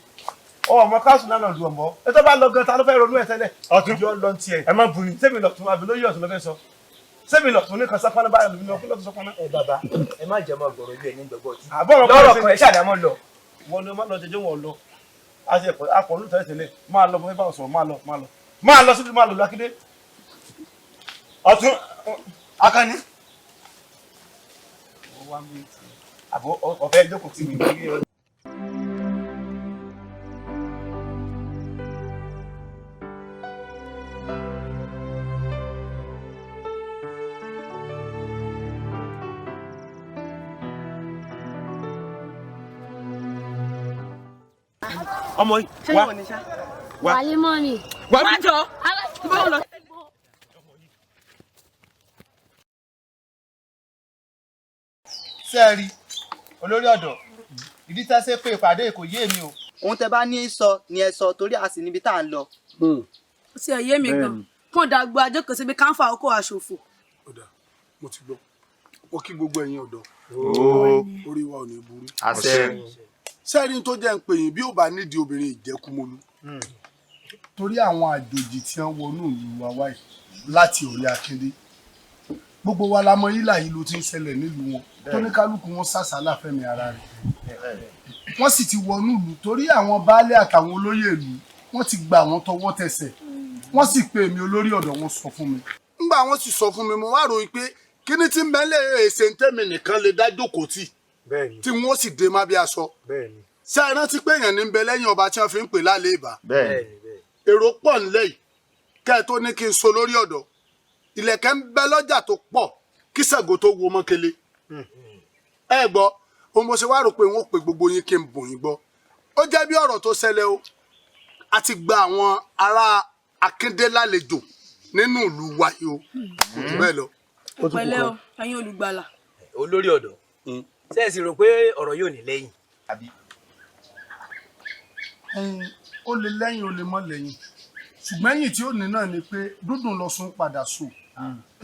ọmọ káàsù náà lọ lu ọmọ ẹ tó bá lọ gan ta ló fẹ́ ronú ẹ tẹ́lẹ̀ ọtún yọ lọ tiẹ̀ ẹ má buri sẹ́mi lọ tún àbí lóyè ọ̀tún lọ́fẹ́ sọ sẹ́mi lọ tún ní kan sápáná báyìí lómi lọ kí ló tún sápáná. ẹ bàbá ẹ má jẹ́ mọ́ gbọ̀rọ̀ ilé ní gbogbo ọtí. lọ́rọ̀ kan ẹ ṣàdámọ́ lọ. wọn ló má lọ jẹjẹ wọn lọ àti akọ olú tẹ́lẹ̀ máa lọ bọ́ bá sọ̀rọ̀ máa lọ síbi máa lọ lákìdé ọ̀tún akáni. àbọ̀ ọ̀fẹ́ jókòó tì mí lórí ọ. ọmọ yìí wá wálé mọ́mì. wá jọ. sẹ́ẹ̀rì olórí ọ̀dọ́ ìdí tá a ṣe pé ìpàdé kò yé mi o. ohun tẹ bá ní sọ ni ẹ sọ torí a sì níbi tá à ń lọ. ó ti ẹ̀ yé mi gan kó dàgbà àjọkọ̀ síbi káńfà ọkọ̀ àṣòfò. ọ̀dà mo ti gbọ́ mo kí gbogbo ẹ̀yin ọ̀dọ́ orí wa ò ní burú. sẹ́ẹ̀rì tó jẹ́ ń pè yín bí ó bá nídìí obìnrin ìjẹ́kùmọ́lú torí àwọn àjòjì tí wọ́n wọnú ìlú wa wáyé láti orí akíndé gbogbo wa la mọ yílà yìí ló ti ń ṣẹlẹ̀ nílùú wọn tóníkálùkù wọn sàṣàlà fẹ́mi ara rẹ̀ wọ́n sì ti wọnú ìlú torí àwọn baálé àtàwọn olóyè ìlú wọ́n ti gbà wọ́n tọwọ́ tẹsẹ̀ wọ́n sì pè mí olórí ọ̀dọ́ wọn sọ fún mi. ńgbà wọ́n sì sọ fún mi mo wá ròyìn pé kíní tí ń bẹ lé èsè ń tẹ́mi nìkan lè dá jókòó tì tí wọ́n sì dé má bí aṣọ ṣé ẹ rántí pé èèyàn ní ń bẹ lẹ́yìn ọba tí wọ́n fi ń pè lálẹ́ ìbá èrò pọ̀ nílẹ̀ yìí kẹ́ ẹ tó ní kí n so lórí ọ̀dọ́ ilẹ̀kẹ̀ ń bẹ lọ́jà tó pọ̀ kí Ṣàngó tó wo mọ́kele ẹ gbọ́ ohun mo ṣe wá rò pé wọ́n pè gbogbo yín kí n bò yín gbọ́ ó jẹ́ bí ọ̀rọ̀ tó ṣẹlẹ̀ o a ti gba àwọn ará Akíndé lálejò nínú ìlú wa yìí o bẹ́ẹ̀ lọ. pẹ̀lẹ́ o ẹ̀yin olùgbàlà. olórí ọ̀dọ́ ṣé ẹ sì rò pé ọ̀rọ̀ yóò ní lẹ́yìn. ó lè lẹ́yìn ó lè mọ́ lẹ́yìn ṣùgbọ́n ẹ̀yìn tí ó ní náà ni pé dúdùn lọ sún padà so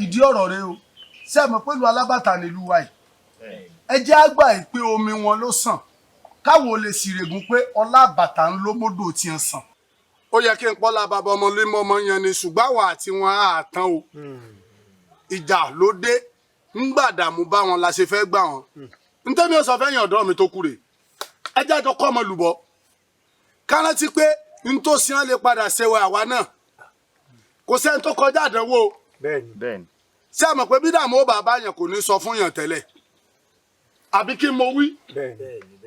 ìdí ọ̀rọ̀ rẹ o ṣé ẹ mọ̀ pé ìlú alábàtà nílùú wa yìí ẹ jẹ́ àgbà yìí pé omi wọn ló sàn káwọn ò lè sì règùn pé ọlá àbàtà ń ló mọ́dọ̀ tí ń sàn. ó yẹ kí n pọ́lá bàbá ọmọ lé mọ́ ọmọ yẹn ni ṣùgbọ́n àwa àti wọn á tán o ìjà ló dé ńgbà dààmú bá wọn la ṣe fẹ́ gbà wọn ntẹ́mi ó sọ fẹ́yìn ọ̀dọ́ mi tó kú rè ẹ jẹ́ àjọ kọ́ ọmọ lùbọ́ kárántí pé ntòsí wọn lè padà ṣẹwẹ́ àwa náà kò sẹ́ni tó kọjá àdánwò bẹ́ẹ̀ni ṣé àmọ̀ pé bí dààmú bàbá yẹn kò ní sọ fún yàn tẹ́lẹ̀ àbí kí n mo wí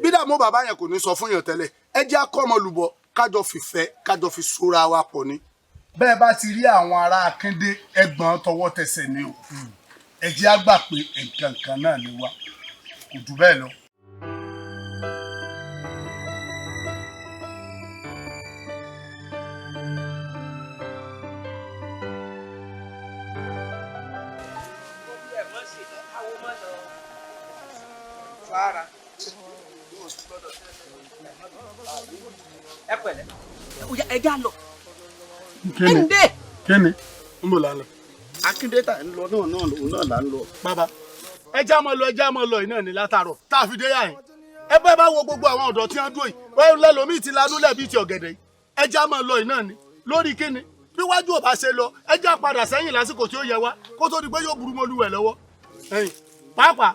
bí dààmú bàbá yẹn kò ní sọ fún yàn tẹ́lẹ̀ ẹ jẹ́ akọ́ ọmọ lùbọ́ kájọ fìfẹ́ kájọ fi sóra wa pọ̀ ni. bẹ́ẹ̀ bá ti rí àwọn ará Akíndé ẹgbọ̀n tọwọ́ tẹsẹ̀ ni o ẹ jẹ́ àgbà pé nǹkan kan náà ni wá kò jù bẹ́ẹ̀ lọ. ẹ pẹ̀lẹ́ ẹ já lọ. kíni kíni ń bò lánàá. Akíndé tà ń lọ náà lòun náà là ń lọ. bàbá ẹ já mọ lọ iná ní látàárọ̀ tá a fi dé yà yín ẹ bẹ́ẹ̀ bá wo gbogbo àwọn ọ̀dọ́ tí wọ́n dúró yìí wọ́n lẹ́lòmíì ti lanú lẹ̀ bíi ti ọ̀gẹ̀dẹ̀ yìí ẹ já mọ lọ iná ní lórí kíni bí wájú ò bá ṣe lọ ẹ já padà sẹ́yìn lásìkò tí ó yẹ wá kó tó di pé yóò burú mọ́lúwẹ̀ lọ́wọ́ ẹ̀yìn pàápàá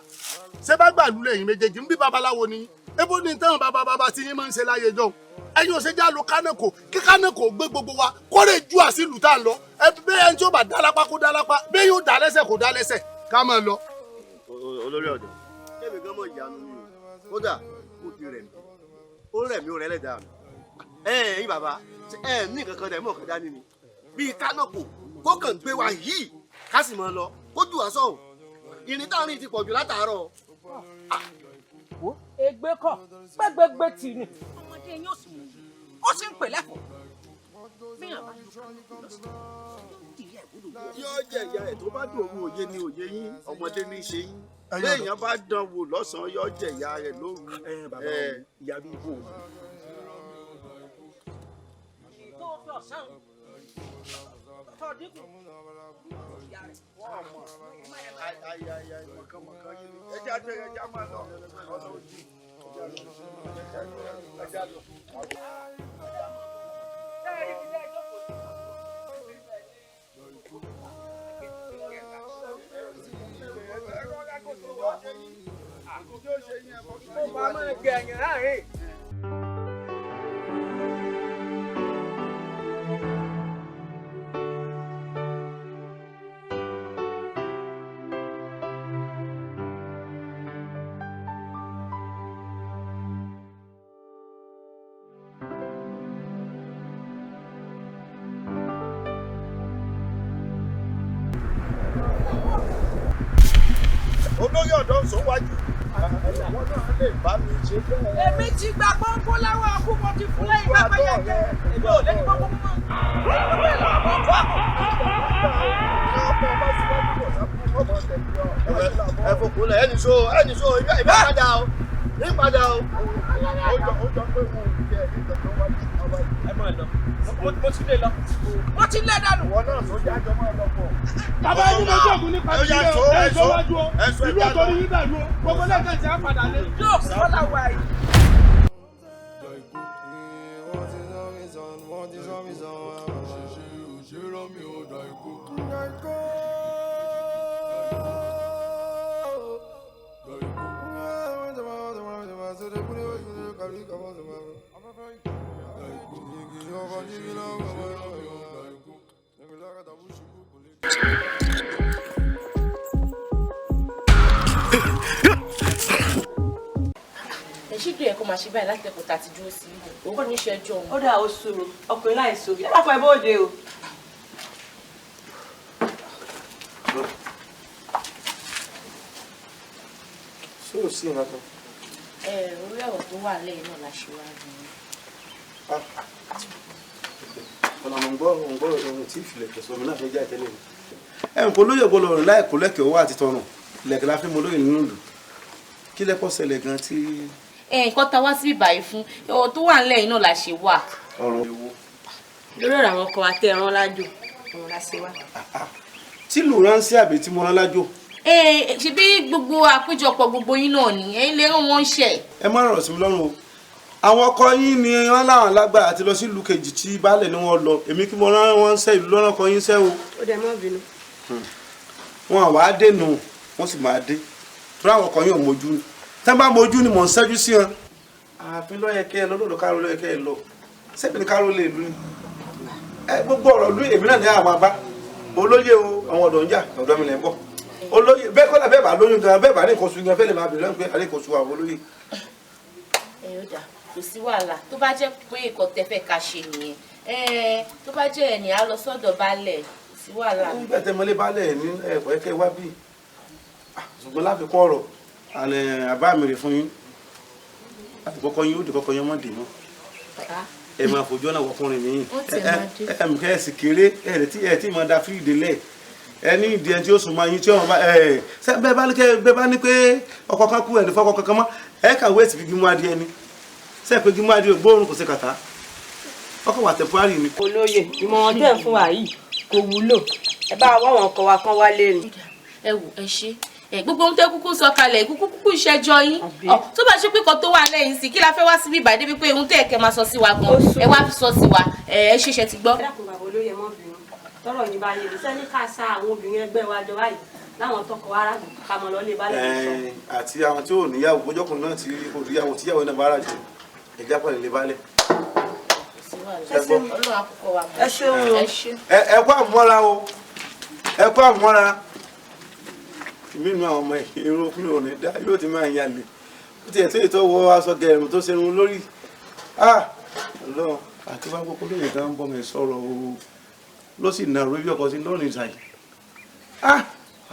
ṣé bá gbàlú lẹ́yìn méjèèjì ń bí babaláwo ni ebo ní táwọn bàbá tí yín máa ń ṣe láyé jọ ẹ̀yin ò ṣe já lo kánẹ́kò kí kánẹ́kò gbé gbogbo wa kó lè ju àsìlù tá à ń lọ bí ẹni tí ó bá dá lápá kó dá lápá bí yóò dá lẹ́sẹ̀ kó dá lẹ́sẹ̀ ká máa lọ. olórí ọ̀dọ́ kébì gan mọ̀ ìyanu mi o kódà ó ti rẹ̀ mí ó rẹ̀ mí ó rẹ̀ lẹ́dàá mi. ẹ̀yin bàbá ní nǹkan kan dẹ̀ mọ̀ kan dání ni bíi kánẹ́kò kó kàn gbé wa yìí ká sì máa lọ kó jù wá sọ̀hún ìrìn táwọn ti pọ̀ jù látàárọ̀. ègbé kọ gbẹgbẹgbẹ tì ní ọmọdé yín ó sì mú ó sì ń pè lẹ́kọ̀ọ́ yóò jẹ ìyá ẹ tó bá dòwú òye ni òye yín ọmọdé ní í ṣe yín béèyàn bá dán wò lọ́sàn-án yóò jẹ ìyá rẹ lóru. ìyá bí ibò. tó fi ọ̀sán tó dínkù ìyá rẹ̀ wọ́n mọ̀ ayayaya mọ̀kànmọ̀kàn yìí ẹ jẹ́ àjẹ́ ẹ jẹ́ máa lọ ọ̀nà òjì ẹ jẹ́ lọ. olóyè ọ̀dọ́ ń sọ wájú wọn náà lè bá mi ṣe bẹ́ẹ̀. èmi ti gbà pọ́npọ́n láwọn àkúkọ ti fún lẹ́yìn bàbá yẹn jẹ èmi ò lẹ́yìn pọ́npọ́n mọ́. ẹ fòkùn lẹ ẹnì so ìbí padà o ní padà o. ó jọ pé wọn ò jẹ ẹni tó wájú. ẹ máa lọ mo ti lé lọ. mo ti lé dànù. ìwọ náà tó jájọ máa lọ pọ̀. bàbá ẹni lójú ògùn ní pàdé ẹ̀ṣọ́ wájú o ìlú ọ̀tọ̀ ní yíbẹ̀ lu o gbogbo lẹ́sẹ̀ tí a padà lé. yóò fọlá wa yìí. ṣídùú ẹ̀ kó máa ṣe báyìí láti ẹ̀kọ́ tá a ti dúró sí i òun kọ́ ní iṣẹ́ ẹjọ́ òun. ó dà ó sú mi ọkùnrin láì so yàrá pẹ́ bóde o. ṣé ò sí ìrántí. orí ọ̀rọ̀ tó wà lẹ́yìn náà la ṣe wá ní. ọ̀nà mọ̀ ń gbọ́ ohun tí ìfìlẹ̀ kẹsàn-án mi náà fẹ́ já ìtẹ́lẹ̀ mi. nǹkan olóyè gbọ́dọ̀ rìn láìkó lẹ́kẹ̀ẹ́ owó àti tọrùn lẹ́kẹ̀ẹ́ la fi mọ olóyè nínú ìlú kí lẹ́kọ̀ọ́ ṣẹlẹ̀ gan tí. nǹkan tá a wá síbí báyìí fún ọ̀rọ̀ tó wà lẹ́yìn náà la ṣe wà. ọ̀rọ̀ ewu. lórí ọ̀rọ̀ àwọn kan àti ẹran lájò ọ̀rọ̀ la ṣe wá. tí lù ránṣẹ́ àbí tí mo rán lájò. ṣe bí gbogbo àpéjọpọ̀ gbogbo yín náà ni ẹ̀yin lè rán wọn ṣẹ̀. ẹ má rọ̀ sí mi lọ́rùn o àwọn ọkọ yín ni wọn láwọn lágbára àti lọ sí ìlú kejì tí baálẹ̀ ni wọ́n lọ èmi kí mo rán wọn ṣẹ́ ìlú lọ́rùn kan yín ṣẹ́ o. ó dẹ̀ má bínú. wọn àwa dènà wọn sì máa dé tó láwọn ọkọ yín ò mójú ni tẹ́ bá mójú ni mò ń ṣẹ́jú sí wọn. ààfin lọ́yẹ kẹ́ ẹ lọ́dọ̀ káró lọ́yẹ kẹ́ ẹ lọ sẹ́bi ni káró lè lú ni gbogbo ọ̀rọ̀ lú èmi náà ní àwọn àbá olóyè o àwọn ọ̀dọ́ ń jà ọ̀dọ́ mi lẹ́ bọ̀ olóyè bẹ́ẹ̀ kọ́lá bẹ́ẹ̀ bá lóyún gan bẹ́ẹ̀ bá ní nǹkan oṣù gan fẹ́ẹ́ lè máa bèrè lọ́nà pé àlẹ́ nǹkan oṣù àwọn olóyè. ó dà kò sí wàhálà tó bá jẹ́ pé nǹkan tẹ́ fẹ́ ká ṣe nìyẹn tó bá jẹ́ ẹni á lọ sọ́dọ̀ baálẹ̀ kò sí wàhálà. nígbà tẹ́ mọ́lé baálẹ̀ ní ẹ̀kọ́ ẹ̀kẹ́ wá bí ṣùgbọ́n láfikún ọ̀rọ̀ àlẹ́ àbá mi rè fún yín àti kọ́kọ́ yín ó di kọ́kọ́ yín mọ́ dè mọ́ ẹ máa fojú ọ̀nà wọkùnrin mi ẹ sì kéré ẹ tí máa da fíìdì lẹ̀ ẹ ní ìdí ẹni tí ó sùn máa yín tí ọ̀run bá bẹ́ẹ̀ bá ní pé ọkọ̀ kan kú ẹ̀ ní fọ́kọ̀ kankan mọ́ ẹ kà wéètì fi gímú adìẹ ni ṣe pé gímú adìẹ gbóòórùn kò sí kàtá ọkọ̀ wà tẹ̀pọ́árì ni. olóyè ìmọ̀ràn tẹ̀ ń fún wa yìí kò wúlò ẹ bá wá àwọn ọkọ wa kán wálé ni. ẹ wò ẹ ṣe gbogbo ohun tẹ kúkú sọ kalẹ̀ kúkú ìṣẹ́jọ́ yín tó bá ṣe pé kan tó wà lẹ́yìn sí kí la fẹ́ wá síbí ìbàdí wípé ohun tẹ́ ẹ̀kẹ́ máa sọ sí wa gan ẹ wá fi sọ sí wa ẹ ṣẹ̀ṣẹ̀ ti gbọ́. ẹ dákun bàbá olóyè mọ́ bínú tọrọ yìí bá yẹ lè sẹ́ni ká sa àwọn obìnrin ẹgbẹ́ wa jọ báyìí láwọn tọkọ wa rà ká mọ lọlé balẹ̀ sọ. àti àwọn tí ò níyàwó bójọ́kùnrin náà ti òdìyàwó tíyàwó náà bá rà jù ẹ̀já pọ̀ nílé balẹ̀. ẹ ṣeun ẹ kú àmúmọ́ra o ẹ kú àmúmọ́ra mímú àwọn ọmọ irun kúrò ní dá yóò ti máa yàn lè ó ti ẹ̀tọ́ ètò wọ aṣọ gẹ̀rùn tó ṣerun lórí ọlọ́run àti wá gbogbo lóye kan ń bọ́ mi sọ̀rọ̀ o ló sì nà rú bí ọkọ̀ sí lọ́rùn ìsàyè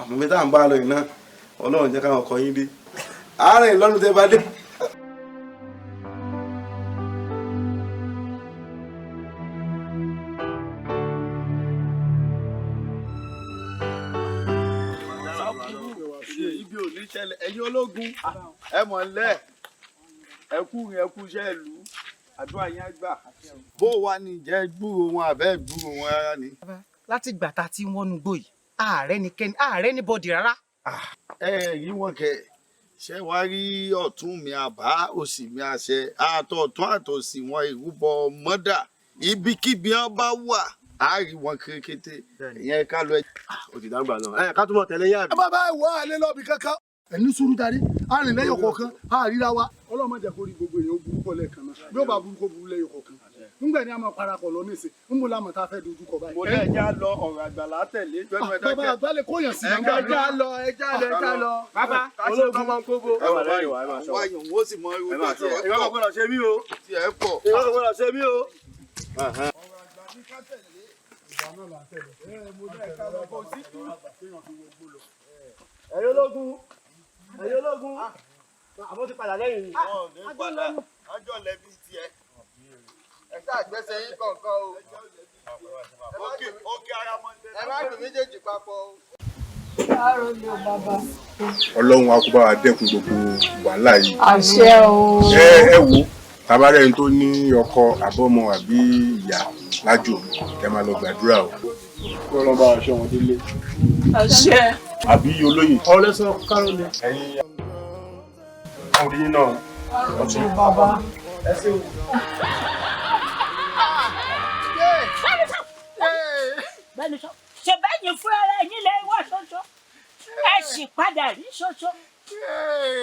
àmọ́ mi tá à ń bá lọ yìí náà ọlọ́run jẹ́ káwọn ọkọ̀ yín dé àárín lọ́dún tẹ́ bá dé. ibi ò ní ṣẹlẹ̀ ẹ̀yin ológun ẹ mọ̀ lẹ́ ẹ kú iṣẹ́ ìlú àdúrà yẹn gbà bó wà ní ìjẹ́ gbúrò wọn àbẹ́ gbúrò wọn rárá ni. láti ìgbà tá a ti wọnú gbó yìí ààrẹ ní bọ́dì rárá. yí wọn kẹ ṣé wàá rí ọ̀tún mi àbá òsì mi àṣẹ àtọ̀tún àtòsì wọn ìrúbọ mọ́dà ibikíbi wọn bá wà á rí wọn kérékété ìyẹn ká lọ. ó ti dàgbà náà ká túbọ̀ tẹ̀lé yá mi. bàbá ìwọ àlè lọ́bì kankan ẹni sùúrù darí àrìn lẹ́yọ̀ kọ̀ọ̀kan àríra wa ọlọ́mọ jẹ́ kó rí gbogbo èèyàn burúkọ lẹ́ẹ̀kan náà bí ó bá burúkọ burú lẹ́yọ̀ kọ̀ọ̀kan nígbà ní a máa parapọ̀ lọ ní ìsìn ń mú lámọ̀ tá a fẹ́ dojú kọ báyìí. mo ní ẹja lọ ọ̀rọ̀ àgbàlá tẹ̀lé gbẹ́nu ẹ̀dá bàbá àgbálẹ̀ kóyàn sí nígbà ẹja lọ. bàbá olóògùn máa ń kóbó. ẹ wà lẹ́yìn wa ẹ máa ṣọ́ wa. wọ́n ó sì mọ irú bá tiẹ̀ pọ̀. ìwọ́n kò gbọ́dọ̀ ṣe mí o. tiẹ̀ pọ̀. ìwọ́n kò gbọ́dọ̀ ṣe mí o. ẹ̀yin ológun àbọ̀ ti padà lẹ́yìn ni. ọjọ́ lẹ́bí tiẹ̀ ẹ ká gbẹ́sẹ̀ yín kọ̀ọ̀kan o ókè ara mọ́ndé ẹ má dùn méjèèjì papọ̀ o. Ọlọ́run á kó bá wa dẹ́kun gbogbo wàhálà yìí. àṣẹ o. ẹ wo tabarẹ́ ẹni tó ní ọkọ àbọ́mọ àbí ìyá lájò ẹ máa lọ gbàdúrà o. kí Ọlọ́run bá aṣọ wọn délé. àṣẹ. àbí olóyè. ọlẹ́sọ kárọ̀lẹ̀. ẹ̀yin orí náà ọtún. bàbá. ẹ ṣe o. ṣe bẹ́yìn fún ara ẹ̀yin lè wá ṣoṣo ẹ sì padà rí ṣoṣo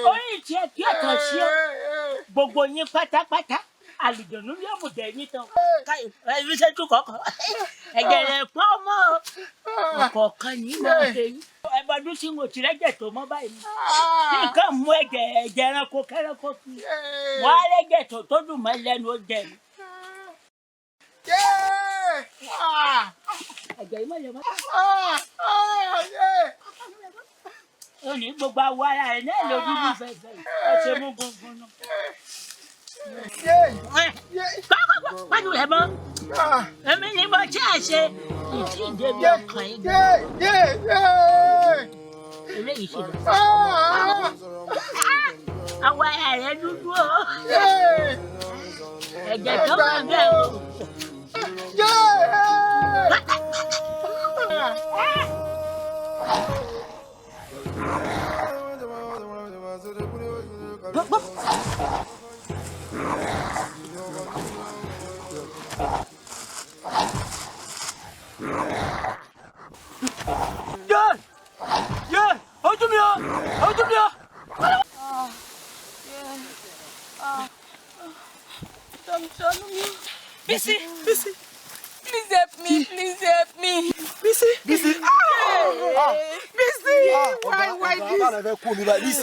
orí ìtì ẹ kí ọ̀tọ̀ sí ọ gbogbo yín pátápátá àlùjọ̀nù ní òmùdẹ yín tán ẹbí ṣẹ́jú kọ̀ọ̀kan ẹ̀jẹ̀ rẹ̀ pọ́n mọ́ ọ̀kọ̀ọ̀kan ní máa ṣe yín ẹgbẹ́dún sí mo ti rẹ́jẹ̀ tó mọ́ báyìí ní nǹkan mú ẹ̀jẹ̀ ẹranko kẹ́ranko kí wọ́n á rẹ́jẹ̀ tó dùn mọ́ lẹ́nu ó jẹ mi. ẹ̀jẹ̀ yìí mọ̀ lè mọ́. ó ní gbogbo awọ ara ẹ̀ náà ló dúdú fẹ̀fẹ̀ ẹ ṣe mú gungun náà. pàdù rẹ̀ mọ́ èmi ni mo ṣe àṣe ìdí ìdèbí ọkàn yìí gan. eléyìí ṣe lọ. awọ ara rẹ̀ dúdú o ẹ̀jẹ̀ tó wà bẹ́ẹ̀ o. Ojú mi o! Ojú mi o! Bisi, Bisi, please help me, please help me. Bisi, Bisi, Bisi, why this?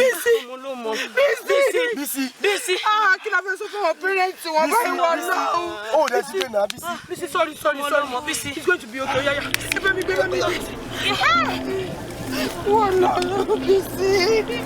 Bisi, kí la fẹ́ sọ fún wọn parents wọn báyìí wọn náà. Oh, that's it now, Bisi, sorry. Bisi, it's going to be okay. Yeah. Gbé mi. Wọ́n náà, Bisi.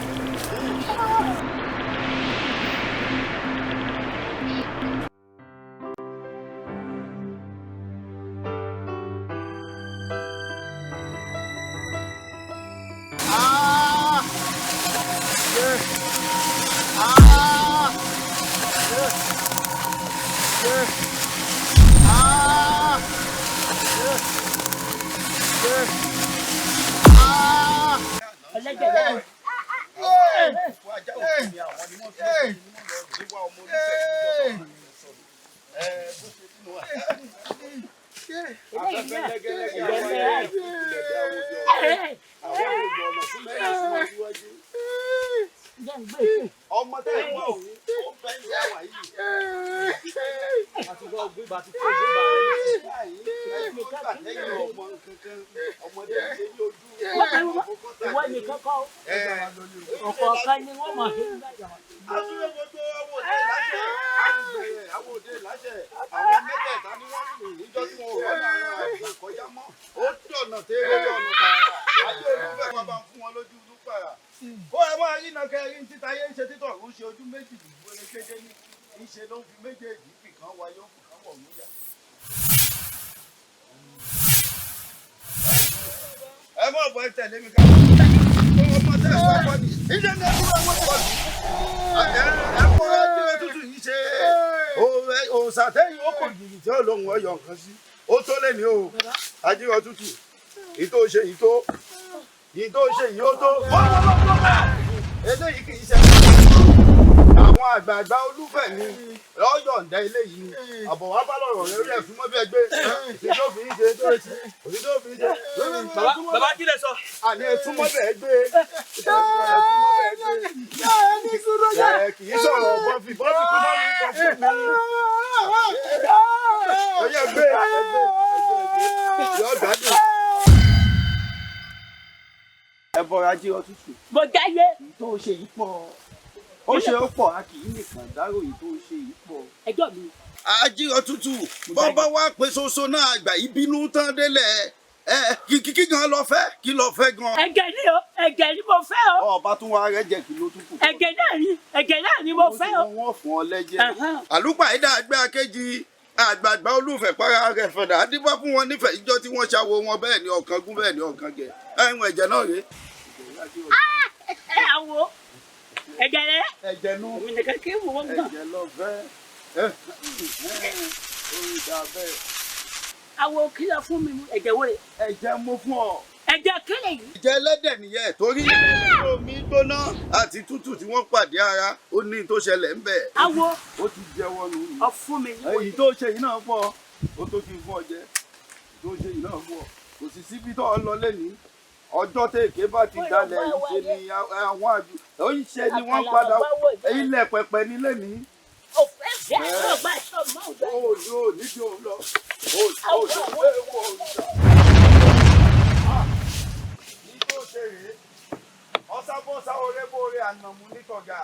ọmọ tẹ́ ẹ̀ mọ́ òun ó fẹ́ ní àwà yìí. àti wọ́n gbé bàtí tó gbé bàtí ní sísá yìí ẹ̀yìn tó gbà lẹ́yìn ọmọ kankan ọmọdé ṣe ní ojú. ìwọ nìkan kọ́ ọ̀kọ̀ọ̀kan ni wọ́n mọ̀ ṣe ń gbàgbà. àtúnyẹ gbogbo àwọn òde láṣẹ àwọn mẹ́tẹ̀ẹ̀ta ni wọ́n rìn níjọ́ tí wọn ò rọ́nà àgbà kọjá mọ́ ó dọ̀nà tẹ́lẹ̀ ọ̀nà tààrà àti olúfẹ́ wọn bá ń fún wọn lójú lúpàrà. ó ẹ máa rí nàkẹ́ rí títa yé ń ṣe títọ̀ ń ṣe ojú méjì ìwé kéde ní ìṣe ló ń fi méjèèjì fìkan wáyé ó fìkan wọ̀ múyà. ẹ mọ̀ bọ́ ẹ tẹ̀lé mi ká ọmọ tẹ́ ẹ wá ní ilé ní ẹbí wọn wọ́n kọ́ ẹ kọ́ra jíwé tútù yìí ṣe òòsàtẹ́yìn ó kò jìjì tí ó lóhùn ọyọ nǹkan sí ó tó lé ní o ajíwọ̀ tútù ìtò ṣe ìtò ṣe yìí ó tó eléyìí kì í ṣe. àwọn àgbààgbà olúfẹ̀ ni lọ́yọ̀ǹda ilé yìí ni àbọ̀ wá bá lọ̀rọ̀ rẹ rí ẹ̀fún mọ́ bí ẹgbẹ́ òsì tó fi ń ṣe òsì tó fi ń ṣe. bàbá kí lẹ sọ. àní ẹ̀fún mọ́ bẹ́ẹ̀ gbé ẹ̀fún mọ́ bẹ́ẹ̀ gbé kì í sọ̀rọ̀ bọ́fì tó bá mi bọ́ fún mi. ọyẹ gbé yọ gbádùn. ẹ bọra jí ọ tútù. mo jáyé. tó o ṣe yìí pọ̀ ó ṣe ó pọ̀ a kì í nìkan dárò yìí tó o ṣe yìí pọ̀. ẹjọ́ mi. àjírọ̀ tútù bọ́bá wá pé ṣoṣo náà àgbà ìbínú tán délẹ̀ kí gan lọ fẹ́ kí lọ fẹ́ gan. ẹ̀gẹ̀ ni o ẹ̀gẹ̀ ni mo fẹ́ o. ọba tún wá rẹ jẹ kí ló tún kù. ẹ̀gẹ̀ náà ni mo fẹ́ o. wọ́n fún ọ lẹ́jẹ̀. àlùpàídà àgbẹ̀ akéjì àgbààgbà olùfẹ́ para rẹ̀ fẹ̀dà àdìbò fún wọn nífẹ̀ẹ́ ìjọ tí wọ́n ṣàwọ wọn bẹ́ẹ̀ ni ọ̀kan gún bẹ́ẹ̀ ni ọ̀kan gẹ̀ ẹ̀wọ̀n ẹ̀jẹ̀ náà rèé. ẹ àwo ẹ̀jẹ̀ rẹ. ẹ̀jẹ̀ nù. èmi nìkan kí wọ́n gbọ́. ẹ̀jẹ̀ lọ fẹ́ orí ìdá bẹ́ẹ̀. àwo kìlọ̀ fún mi ẹ̀jẹ̀ wo rè. ẹ̀jẹ̀ mo fún ọ. ẹ̀jẹ̀ kílẹ̀ yìí. ẹ̀jẹ̀ ẹlẹ́dẹ̀ nìyẹn torí omi gbóná àti tútù tí wọ́n pàdé ara ó ní tó ṣẹlẹ̀ ń bẹ̀. àwo ó ti jẹ́wọ́ nù. ọ fún mi. èyí tó ṣe yìí náà pọ̀ ó tó kí n fún ọ jẹ tó ṣe yìí náà pọ̀ kò sì síbi tó ń lọ lẹ́nìí ọjọ́ tèké bá ti dalẹ̀ ìṣe ni àwọn àjù ó ń ṣe ni wọ́n padà ilẹ̀ pẹpẹ nílé ní. òfé fẹ́ ọgbà ìṣọ̀gbọ́n ọ̀gbẹ́. ó yóò níbi òun lọ ó ṣe pé wọ́n ń jà. ní tó ṣe rèé ọ̀sábọ̀sá orébóore ànàmú nítọ̀gà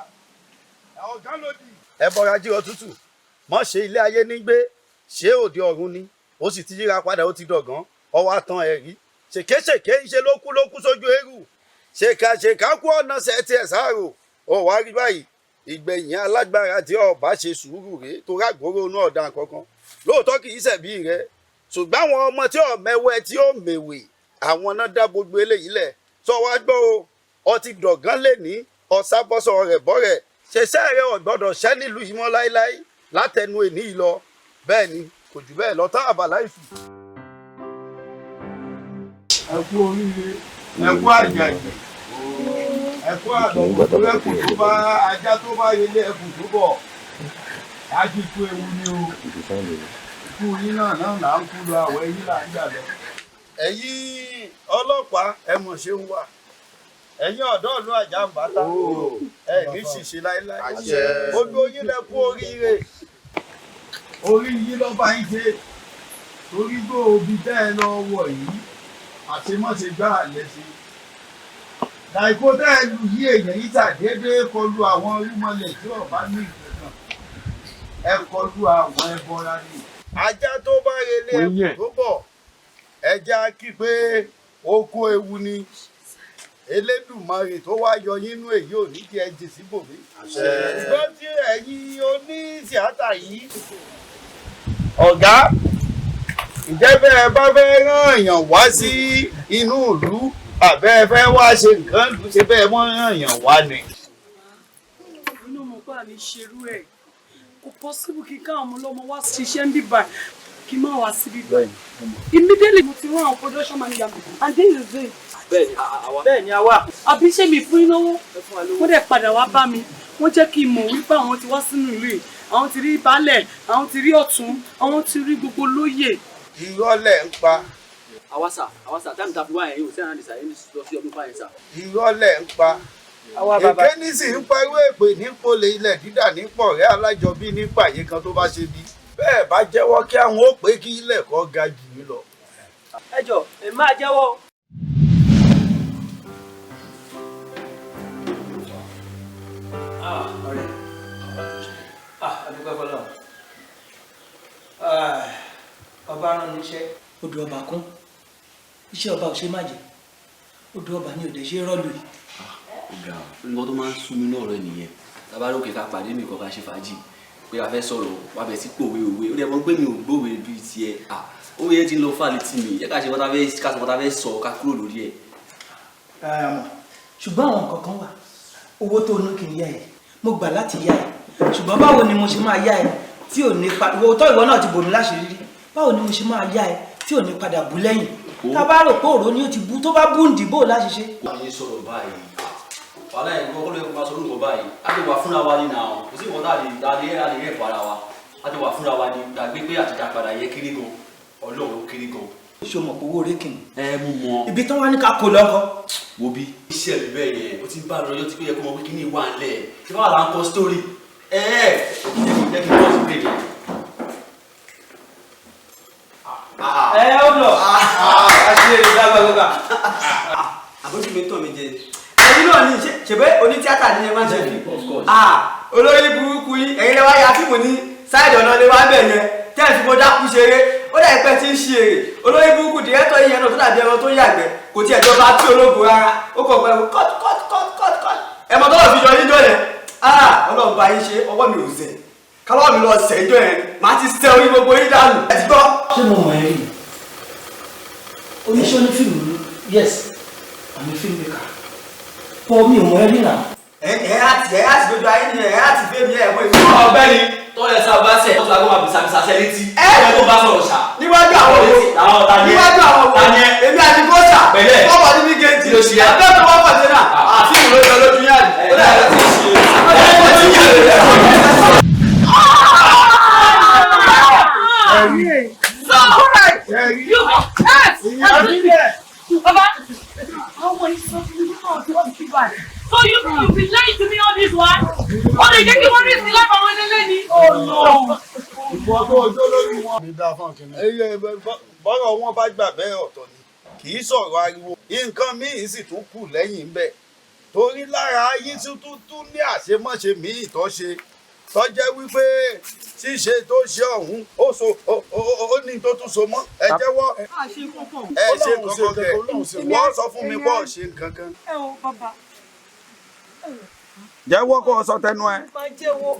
ọ̀gá lòdì. ẹ bọra jí ọ tútù mọ ṣe ilé ayé nígbé ṣé òde ọ̀run ni ó sì ti yíra padà ó ti dọ̀gán ọwọ́ àtàn ẹ̀ rí ṣèkéṣèké ń ṣe lókú sójú eérú ṣèkàṣèkà kú ọ̀nà sẹ́ẹ̀tì ẹ̀ sáàrò ó wá rí báyìí ìgbẹ̀yìn alágbára tí ọba ṣe sùúrù rèé tó rágbóró inú ọ̀dàn kankan lóòótọ́ kì í ṣẹ̀bi rẹ̀ ṣùgbọ́n àwọn ọmọ tí ò mẹ́wẹ́ tí ó mèwè àwọn náà dá gbogbo eléyìí lẹ̀ sọ wá gbọ́ o ọtí dọ̀gán lè ní ọ̀sábọ́sọ̀ rẹ̀ bọ́rẹ̀ ṣẹṣẹ́ rẹ̀ ò gbọ́dọ̀ ṣẹ́ nílùú yìí mọ́ láéláé látẹnu èní yìí lọ bẹ́ẹ̀ ni kò jù bẹ́ẹ̀ lọ tán àbàlá ìfù. ẹ kú oríire ẹ kú àjàjì ẹ kú àdọ̀kùn ẹkùn tó bá ajá tó bá yẹlé ẹkùn tó bọ̀ ájú ikú ewu ni o ikú yín náà là ń kú lọ àwọ̀ ẹ̀yìn là ń jà lọ. ẹ̀yin ọlọ́pàá ẹ mọ̀ ṣe ń wà ẹ̀yin ọ̀dọ́ ìlú Àjàmbátá ẹ ní ṣìṣe láéláé gbogbo yín lẹ kú oríire orí yín ló bá yín ṣe torí gbòòbí tẹ́ ẹ lọ wọ̀ yìí àṣemọ́ṣe gbá àlẹ́ sí Daiko tẹ́ ẹ lù yí èèyàn yìí ṣàdédé kọlu àwọn irúmọlẹ̀ tí ọba ní ìgbẹ̀kan ẹ kọlu àwọn ẹbọra ni. ajá tó bá relé ẹkùn tó bọ̀ ẹja kí pé oko ewu ni Elédùmarè tó wá yọ yínú èyí ò ní kí ẹ jì síbòmí. ṣùgbọ́n tí ẹ̀yin oníṣíátà yìí ọ̀gá ǹjẹ́ bẹ́ẹ̀ bá fẹ́ rán èèyàn wá sí inú ìlú àbẹ́ fẹ́ wá ṣe nǹkan lù ṣe bẹ́ẹ̀ mọ́ rán èèyàn wá ni. inú mo bá mi ṣerú ẹ̀ kò pọ́sibú kí káwọn ọmọ ọlọ́mọ wá ṣiṣẹ́ ń bíbà kí n má wá síbí báyìí. immediately mo ti rán àwọn production manager and this is it. bẹ́ẹ̀ ni àwa. àbí ṣé mi fún ináwó wọ́n dẹ̀ padà wá bá mi wọ́n jẹ́ kí n mọ̀ wípé àwọn ti wá sínú ìlú yìí àwọn ti rí baálẹ̀ àwọn ti rí ọ̀tún àwọn ti rí gbogbo lóyè. ìrọ̀lẹ́ ń pa. àwa sà táìmù tá a fi wá yẹn yóò sẹ́yìn àdìsá yẹn lọ sí ọdún báyẹn sà. ìrọ̀lẹ́ ń pa. èké nísì ń pariwo èpè nípòlè ilẹ̀ dídà nípò rẹ̀ alájọbí nípa àyè kan tó bá ṣe bí. bẹ́ẹ̀ bá jẹ́wọ́ kí àwọn ó pé kí ilẹ̀ kọ́ ga jù mí lọ. ẹ jọ èmi máa jẹ́wọ́. ọ̀rẹ́ adúgbò fọlọ́ ọba rán níṣẹ́ odò ọba kún iṣẹ́ ọba ò ṣe má jẹ odò ọba ní òde ṣe rọ́ọ̀lù yìí. ọ̀gá nǹkan tó máa ń sún mi náà rẹ nìyẹn tábàlókè ká pàdé nìkan ká ṣe fàájì pé a fẹ́ sọ̀rọ̀ wà bẹ̀ sí pòwe òwe ó dẹ̀ mọ́ pé mi ò gbòwe bíi tiẹ̀ owó yẹn ti ń lọ fà létí mi yẹ ká ṣe kọ́ta fẹ́ sọ ká kúrò lórí ẹ̀. ṣùgbọ́n àwọn nǹkan kan wà owó tó ní kì í yá ẹ mo gbà láti yá ẹ ṣùgbọ́n báwo ni mo ṣe máa yá ẹ tí ò ní padà ìwọ náà ti bò mí láṣìírí báwo ni mo ṣe máa yá ẹ tí ò ní padà bú lẹ́yìn tá a bá rò pé òró ni ó ti bú tó bá bú ǹdìbò láti ṣe. wọ́n á yé sọ̀rọ̀ báyìí wàhálà ẹ̀ gbọ́ kọ́lọ́ ẹ̀ kó máa sọ lóko báyìí á ti wà fúnra wa ní nà ọ́ kò sí nǹkan tá a lè rẹ̀ fún ara wa á ti wà fúnra wa ní gbàgbé pé àtijọ́ padà yẹ kiri gan ọlọ́run kiri gan. ṣé o mọ̀ pé owó orí kìnnì. Mo mọ̀. ibi tán wá ní ká kó lọ́kọ́. wo bí iṣẹ́ mi bẹ́ẹ̀ yẹn o ti bá a lọ́jọ́ tí kò yẹ kó mọ pé kí ni ìwà ńlẹ̀ tí wọ́n wà lá ń kọ́ sítórì jẹ́ kí n bọ́ sí pèjì. Ó lọ àṣẹ ìdágbàgbà àbójú mi tàn mí jẹ ẹ̀yin náà ní ṣèbẹ onítíátà ní ẹ máa ń ṣe fi olórí burúkú yín ẹ̀yin lẹwà ya fíìmù ní sáìdì ọ̀nà lè wá bẹ̀ yẹn tẹ́ ẹ̀ fi mo dákú ṣeré ó dà pẹ́ tí ń ṣe èrè olórí burúkú dìrẹ́tọ̀ yìí yẹn náà tó dàbí ẹran tó yàgbẹ́ kò tiẹ̀ jọba tí ológun rárá ó kọ̀ pẹ́ kọ́t ẹ̀ mọ̀ tọ́lọ̀ fi yọ yín jọ yẹn ọlọ́run bá yín ṣe ọwọ́ mi ò zẹ̀ kálọ́ mi lọ sẹ́jọ́ yẹn màá ti sẹ́ orí gbogbo yín dànù ẹ̀ ti gbọ́. ṣé mo mọ̀ ẹ́ rí oníṣẹ́ onífíìmù ni yes àmì fíìmù mẹ́ka pọ̀ mi ò mọ̀ ẹ́ rí náà. ẹ á ti dojú ayé nìyẹn ẹ á ti fẹ́ mi ẹ̀ mọ́ ìlú. ọ̀gbẹ́ni tọ́lẹ̀ sábà sẹ̀ ọ́ tó lágbó máa bìsàbìsà sẹ́ létí ẹ̀ tó bá sọ̀rọ̀ ṣá. níwájú àwọn wo níwájú àwọn wo èmi àti gọ́ṣà wọ́n wà níbi géètì ẹgbẹ́ tó wọ́n pàṣẹ náà àfihàn ló jọ lójú yàrá ó dà ẹ̀ ti ṣe So you've been lying to me all this while? Oh, they take you one risk in life and one lady. Oh no! ìwọ tó ọjọ́ lórí wọn. mi dá fún akínní. bọ́rọ̀ wọn bá gbà bẹ́ẹ̀ ọ̀tọ̀ ni kì í sọ̀rọ̀ ariwo nǹkan míì sì tún kù lẹ́yìn bẹ́ẹ̀ torí lára ayé tuntun ní àṣemáṣe míì tó ṣe tó jẹ́ wípé ṣíṣe tó ṣe ọ̀hún ó ní tó tún so mọ́ ẹ jẹ́wọ́ ẹ ṣe kankan kẹ wọ́n sọ fún mi bọ́ọ̀ ṣe kankan. ẹ o bàbá. jẹ́wọ́ kó o sọ tẹnu ẹ. máa jẹ́wọ́.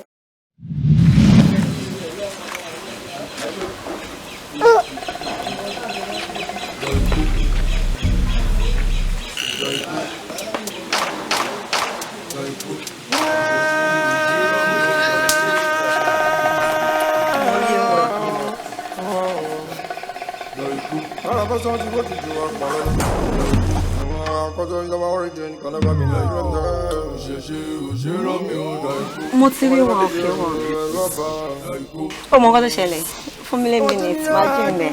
mo ti rí wọn òkè wọn ó mọ nǹkan tó ṣẹlẹ̀ fún mi lé minute máa jí mi bẹ̀.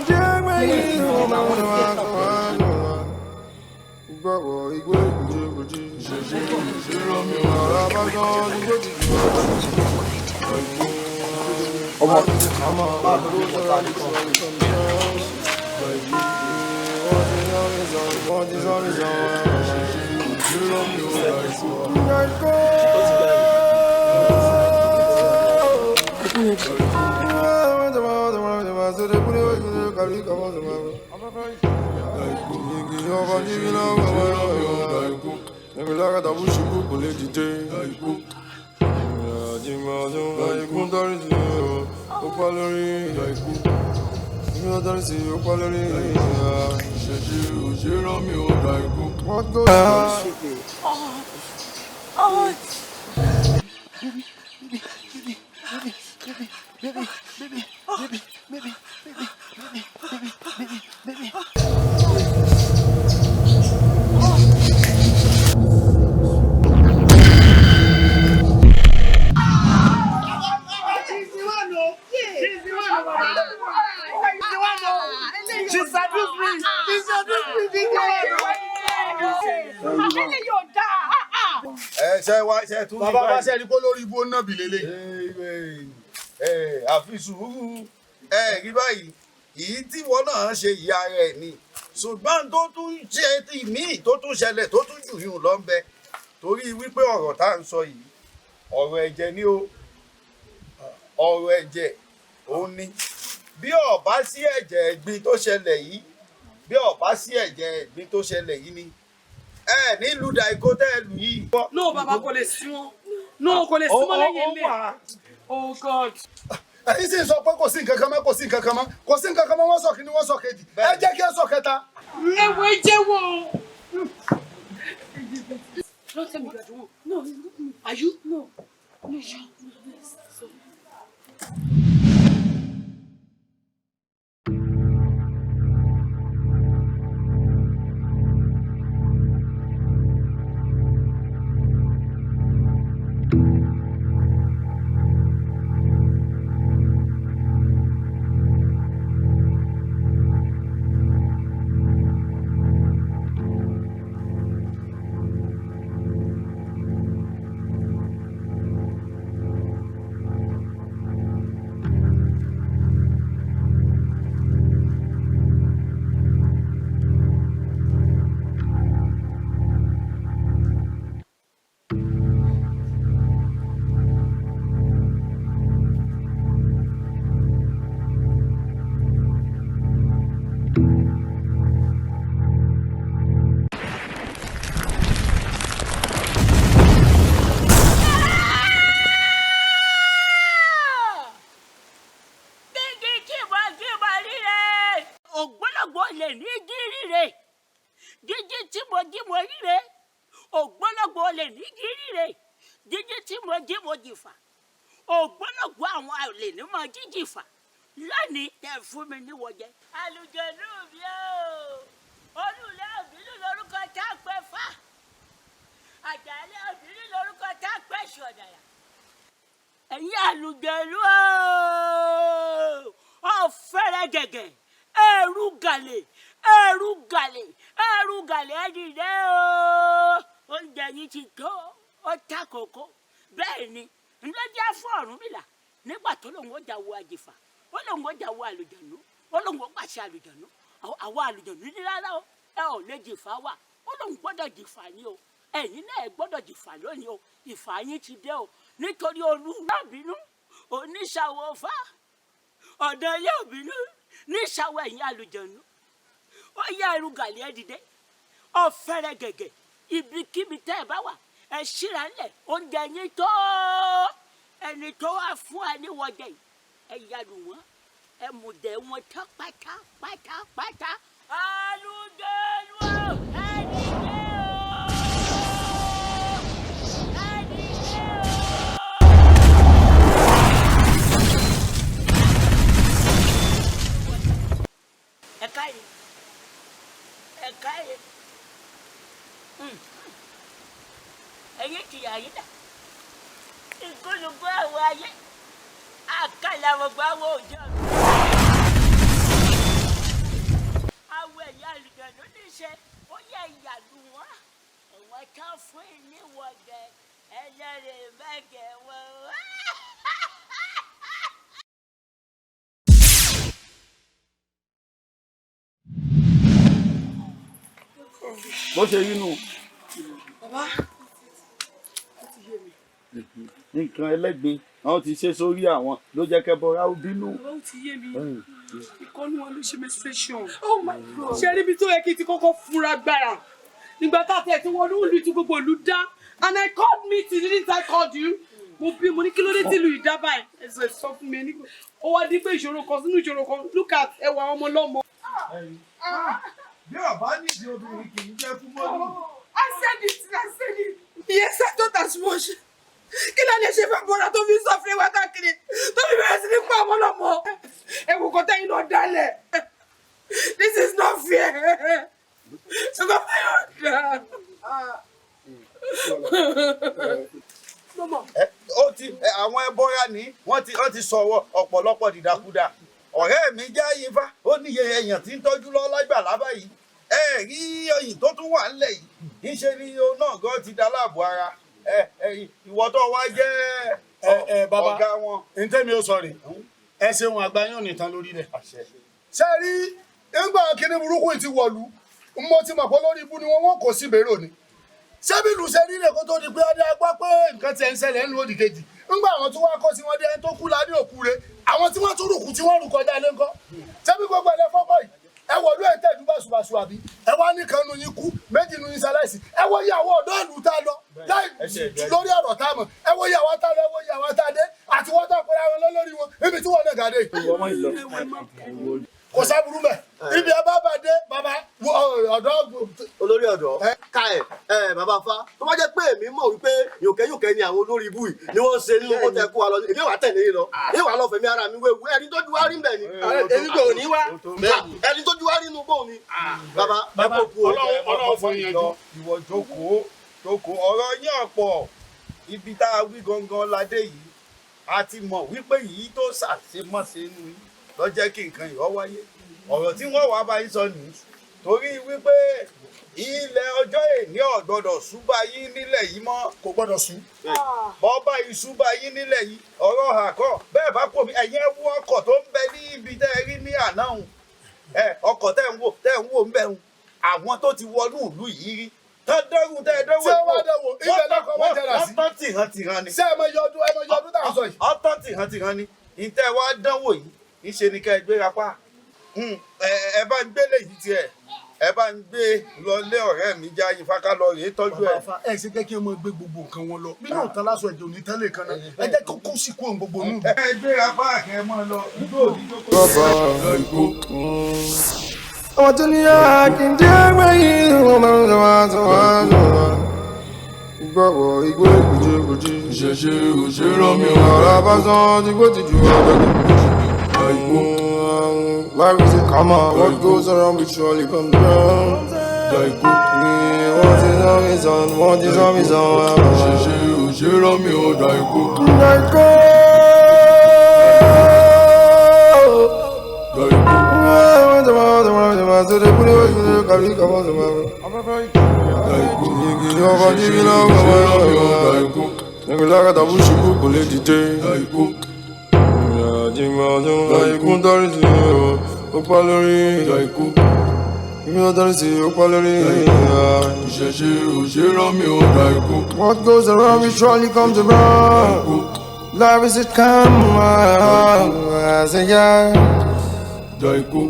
bàbá bá ṣe ẹni kó lórí ibú náà bì lélẹ̀. àfi sùúrù rí báyìí èyí tí wọn náà ṣe ìyá rẹ̀ ni ṣùgbọ́n tó tún ṣe tí míì tó tún ṣẹlẹ̀ tó tún jù yùn lọ ń bẹ torí wípé ọ̀rọ̀ tá à ń sọ yìí ọ̀rọ̀ ẹ̀jẹ̀ ni ó ọ̀rọ̀ ẹ̀jẹ̀ ó ní bí ó bá sí ẹ̀jẹ̀ ẹ̀gbin tó ṣẹlẹ̀ yìí bí ó bá sí ẹ̀jẹ̀ ẹ̀gbin tó ṣẹlẹ̀ yìí ni nílùú Daiko tẹ́ ẹ lù yìí. no bàbá kò lè sí wọn no kò lè sí wọn lẹ́yìn ilé oh god. ẹ̀yin sì sọ pé kò sí nǹkan kan mọ́ kò sí nǹkan kan mọ́ kò sí nǹkan kan mọ́ wọ́n sọ kí ni wọ́n sọ kejì ẹ jẹ́ kí ẹ sọ kẹta. ewo jẹ́wọ́. don't tell me you are the one. No, are you? No. Sure. tí mo jí mo ríre ògbólógbò olè ní jíríre jíjí tí mo jí mo jìfà ògbólógbò àwọn olè ní mo jíjìfà lónìí tẹ fún mi níwọ̀jẹ. àlùjọ̀nú mi o olùlé òbílù lórúkọ tá a pẹ́ fà àjàlẹ̀ òbílù lórúkọ tá a pẹ́ ṣọ̀dàyà. ẹ̀yin àlùjọ̀nú ọ̀fẹ́rẹ́ gẹ̀gẹ̀ ẹ̀rù gàlè ẹ̀dìdẹ́ o oúnjẹ yìí ti tó ó ta kókó bẹ́ẹ̀ ni ńlọ́jà fún Ọ̀rúnmìlà nígbà tó lòun ó jà wo àjìfà ó lòun ó jà wo àlùjọ̀nú ó lòun ó pàṣẹ àlùjọ̀nú àwọn àlùjọ̀nú ní rárá o ẹ ò lè jìfà wà ó lòun gbọ́dọ̀ jìfà ni o ẹ̀yin náà gbọ́dọ̀ jìfà lónìí o ìfà yín ti dé o nítorí olú náà bínú oníṣàwọ̀ fà ọ̀dọ̀ ilé òbínú níṣàwọ̀ ẹ̀yin àlùjọ̀nú ó yá ẹrù gàlẹ́ ẹ dìde ọ̀fẹ́rẹ́ gẹ̀gẹ̀ ibikíbi tẹ́ ẹ bá wà ẹ ṣíra ńlẹ̀ oúnjẹ yín tó ẹni tó wá fún ẹ níwọ̀jẹ yìí ẹ yàlù wọn ẹ mùdẹ wọn tán pátápátá àlùjọ̀nú ẹ dìde káyé ẹ̀yin kìyà yìí dà ìgbólógbó àwọn ayé àkàlà gbogbo àwọn òjò àwọn ẹ̀yà àlùjọ̀nú níṣẹ́ ó yẹ ìyàlú wọn àwọn tó fún ìníwọ̀gẹ̀ ẹlẹ́rìí mẹ́gẹ̀ wọn. bó ṣe rí nù. bàbá nǹkan ẹlẹ́gbin àwọn ti ṣe sórí àwọn ló jẹ́ kẹ́ bọ́ra ó bínú. bàbá ó ti yé mi ìkọ́nú wọn ló ṣe menstruation. Oh my God. ṣe níbi tó yẹ kí n ti kọ́kọ́ fúnra gbára nígbà tá a tẹ̀ tí wọ́n lù tí gbogbo ìlú dá and I called meeting didn't I call you. mo bí mo ní kí ló dé tí ìlú yìí dá báyìí ẹsẹ̀ sọ fún mi ẹni ó wá di pé ìṣòro kan sínú ìṣòro kan look at ẹwà ọmọ lọ́mọ. bí ọba nídìí obìnrin kì í jẹ́ fún mọ́lú. I said it. Yes, I thought as much. Kí ló lè ṣe fẹ́ bọ́ra tó fi sọ fún ìwà káàkiri tó fi bẹ̀rẹ̀ sí ní pa ọmọ lọ́mọ. Ẹ̀wù kan tẹ́yìn náà dálẹ̀. This is not fair. Ṣùgbọ́n báyọ̀ dá. ó ti àwọn ẹbọra ní wọ́n ti sọ̀rọ̀ ọ̀pọ̀lọpọ̀ dìdàkudà ọ̀rẹ́ mi já ifá ó níye èèyàn tí ń tọ́jú lọ lágbàlá báyìí ẹ rí oyin tó tún wà ńlẹ̀ yìí níṣẹ́ ni o náà gan ti dá láàbò ara ìwọ tó wá jẹ́ ọ̀gá wọn. n tẹ́mi ó sọ rè ẹ ṣeun àgbáyàn nìkan lórí rẹ̀. ṣé rí nígbà kíní burúkú ti wọ̀lú mo ti mọ̀ pé lórí ibú ni wọ́n kò sí bèrò ni sẹ́bìlù ṣe rí rẹ̀ kó tó di pé ọdẹ agbá pé nǹkan ti ẹ̀ ń ṣẹlẹ̀ ńlú òdì kejì ńgbà àwọn tó wá kó sí wọn dé ẹni tó kú ládé òkú rẹ̀ àwọn tí wọ́n tún rùkú tí wọ́n rù kọjá ilé ńkọ́ sẹ́bí gbogbo ẹ̀lẹ́ fọ́kọ́ yìí ẹ wọ ìlú ètò ìdúbà ṣùbàṣù àbí ẹ wá ní kan nu yín kú méjì nu yín ṣaláìsí ẹ wọ ìyàwó ọ̀dọ́ ìlú tá a lọ láì lórí ọ̀rọ̀ tá a mọ̀ ẹ wọ ìyàwó tá a lọ ẹ wọ ìyàwó tá a dé àti wọ́n tó àpẹẹrẹ àwọn lórí wọn níbi tí wọ́n náà gàdé. kò sábúrú mẹ ibi ẹ bá bá dé bàbá ọ̀dọ́. olórí ọ̀dọ́ ká ẹ bàbá fa tó bá jẹ́ pé èmi mọ̀ wípé yòkẹ́yòkẹ́ ni àwọn olórí ibú yìí ni wọ́n ṣe nínú kó tẹ kó wa lọ èmi wà tẹ̀lé yín lọ èmi wà lọ fẹ̀mí ara mi wéwu ẹni tó ju wá rí mbẹ ni èmi kò ní wá ẹni tó ju wá rí inú bò ni bàbá ẹ kò kú ọlọ́run fún yẹn jọ ìwọ jókòó ọ̀rọ̀ yín ọ̀pọ̀ ibi tá a wí gangan ládé yìí a ti mọ̀ wípé yìí tó ṣàṣemọ́ṣe nù yín lọ jẹ́ kí nǹkan ìwọ́ wáyé ọ̀rọ̀ tí wọ́n wá bá yín sọ nìyí torí wípé ilẹ̀ ọjọ́ èní ọ̀gbọ́dọ̀ ṣúbà yín nílẹ̀ yìí mọ́ kò gbọ́dọ̀ sú. bọ́ọ̀bá ìṣúbà yín nílẹ̀ yìí ọ̀rọ̀ àkọ́ bẹ́ẹ̀ bá kò mí ẹ̀yìn ẹ̀wú ọkọ̀ tó ń bẹ ní ibi tẹ́ ẹ rí ní àná òun ọkọ̀ tẹ́ ń wò ń bẹ̀ òun àwọn tó ti wọnú ìlú yìí rí tán dẹ́rù tẹ́ ẹ dẹ́rù ibẹ̀ lọ́kọ̀ wọ́n jẹ́ra sí. ọ̀tán tìhàn ni. ṣé ẹ mọ iye ọdún tá à ń sọ yìí. ọ̀tán tìhàn ni ìtẹ́ wa dánwò yìí níṣe ni ká ẹ gbéra pa ẹ bá ń gbélé yìí tiẹ̀ ẹ bá ń gbé lọlé ọ̀rẹ́ mi já yín fáká lọ rèé tọ́jú ẹ. ẹ ṣe jẹ́ kí wọ́n gbé gbogbo nǹkan wọn lọ bí yóò tán lásọ ẹ̀jẹ̀ òní tẹ́lẹ̀ kan náà ẹ jẹ́ kó kó sí kó ohun gbogbo nù. ẹ gbéra páàkì ẹ mọ́ lọ nígbà òní tó kọ́. bàbá ìkó ọmọ tó ní yá kí n jẹ́ gbẹ̀yìn ọmọ gbọ́wọ́ igbó ìgbòjì ìṣẹ̀ṣe òṣèré mi ò rà bá sán tí kò ti jù ọ̀dọ̀ life is a karma, what goes around will surely come down. Daiko, what is on his own, what is on his own. Òṣèré mi ò Daiko. Daiko. What goes around will surely comes around. Life is a come as a young Daiko.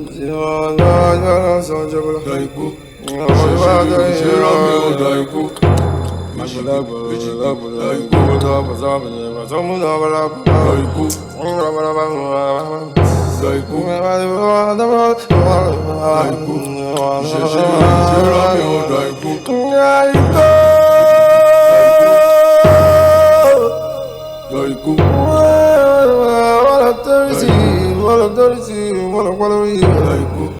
Daiko.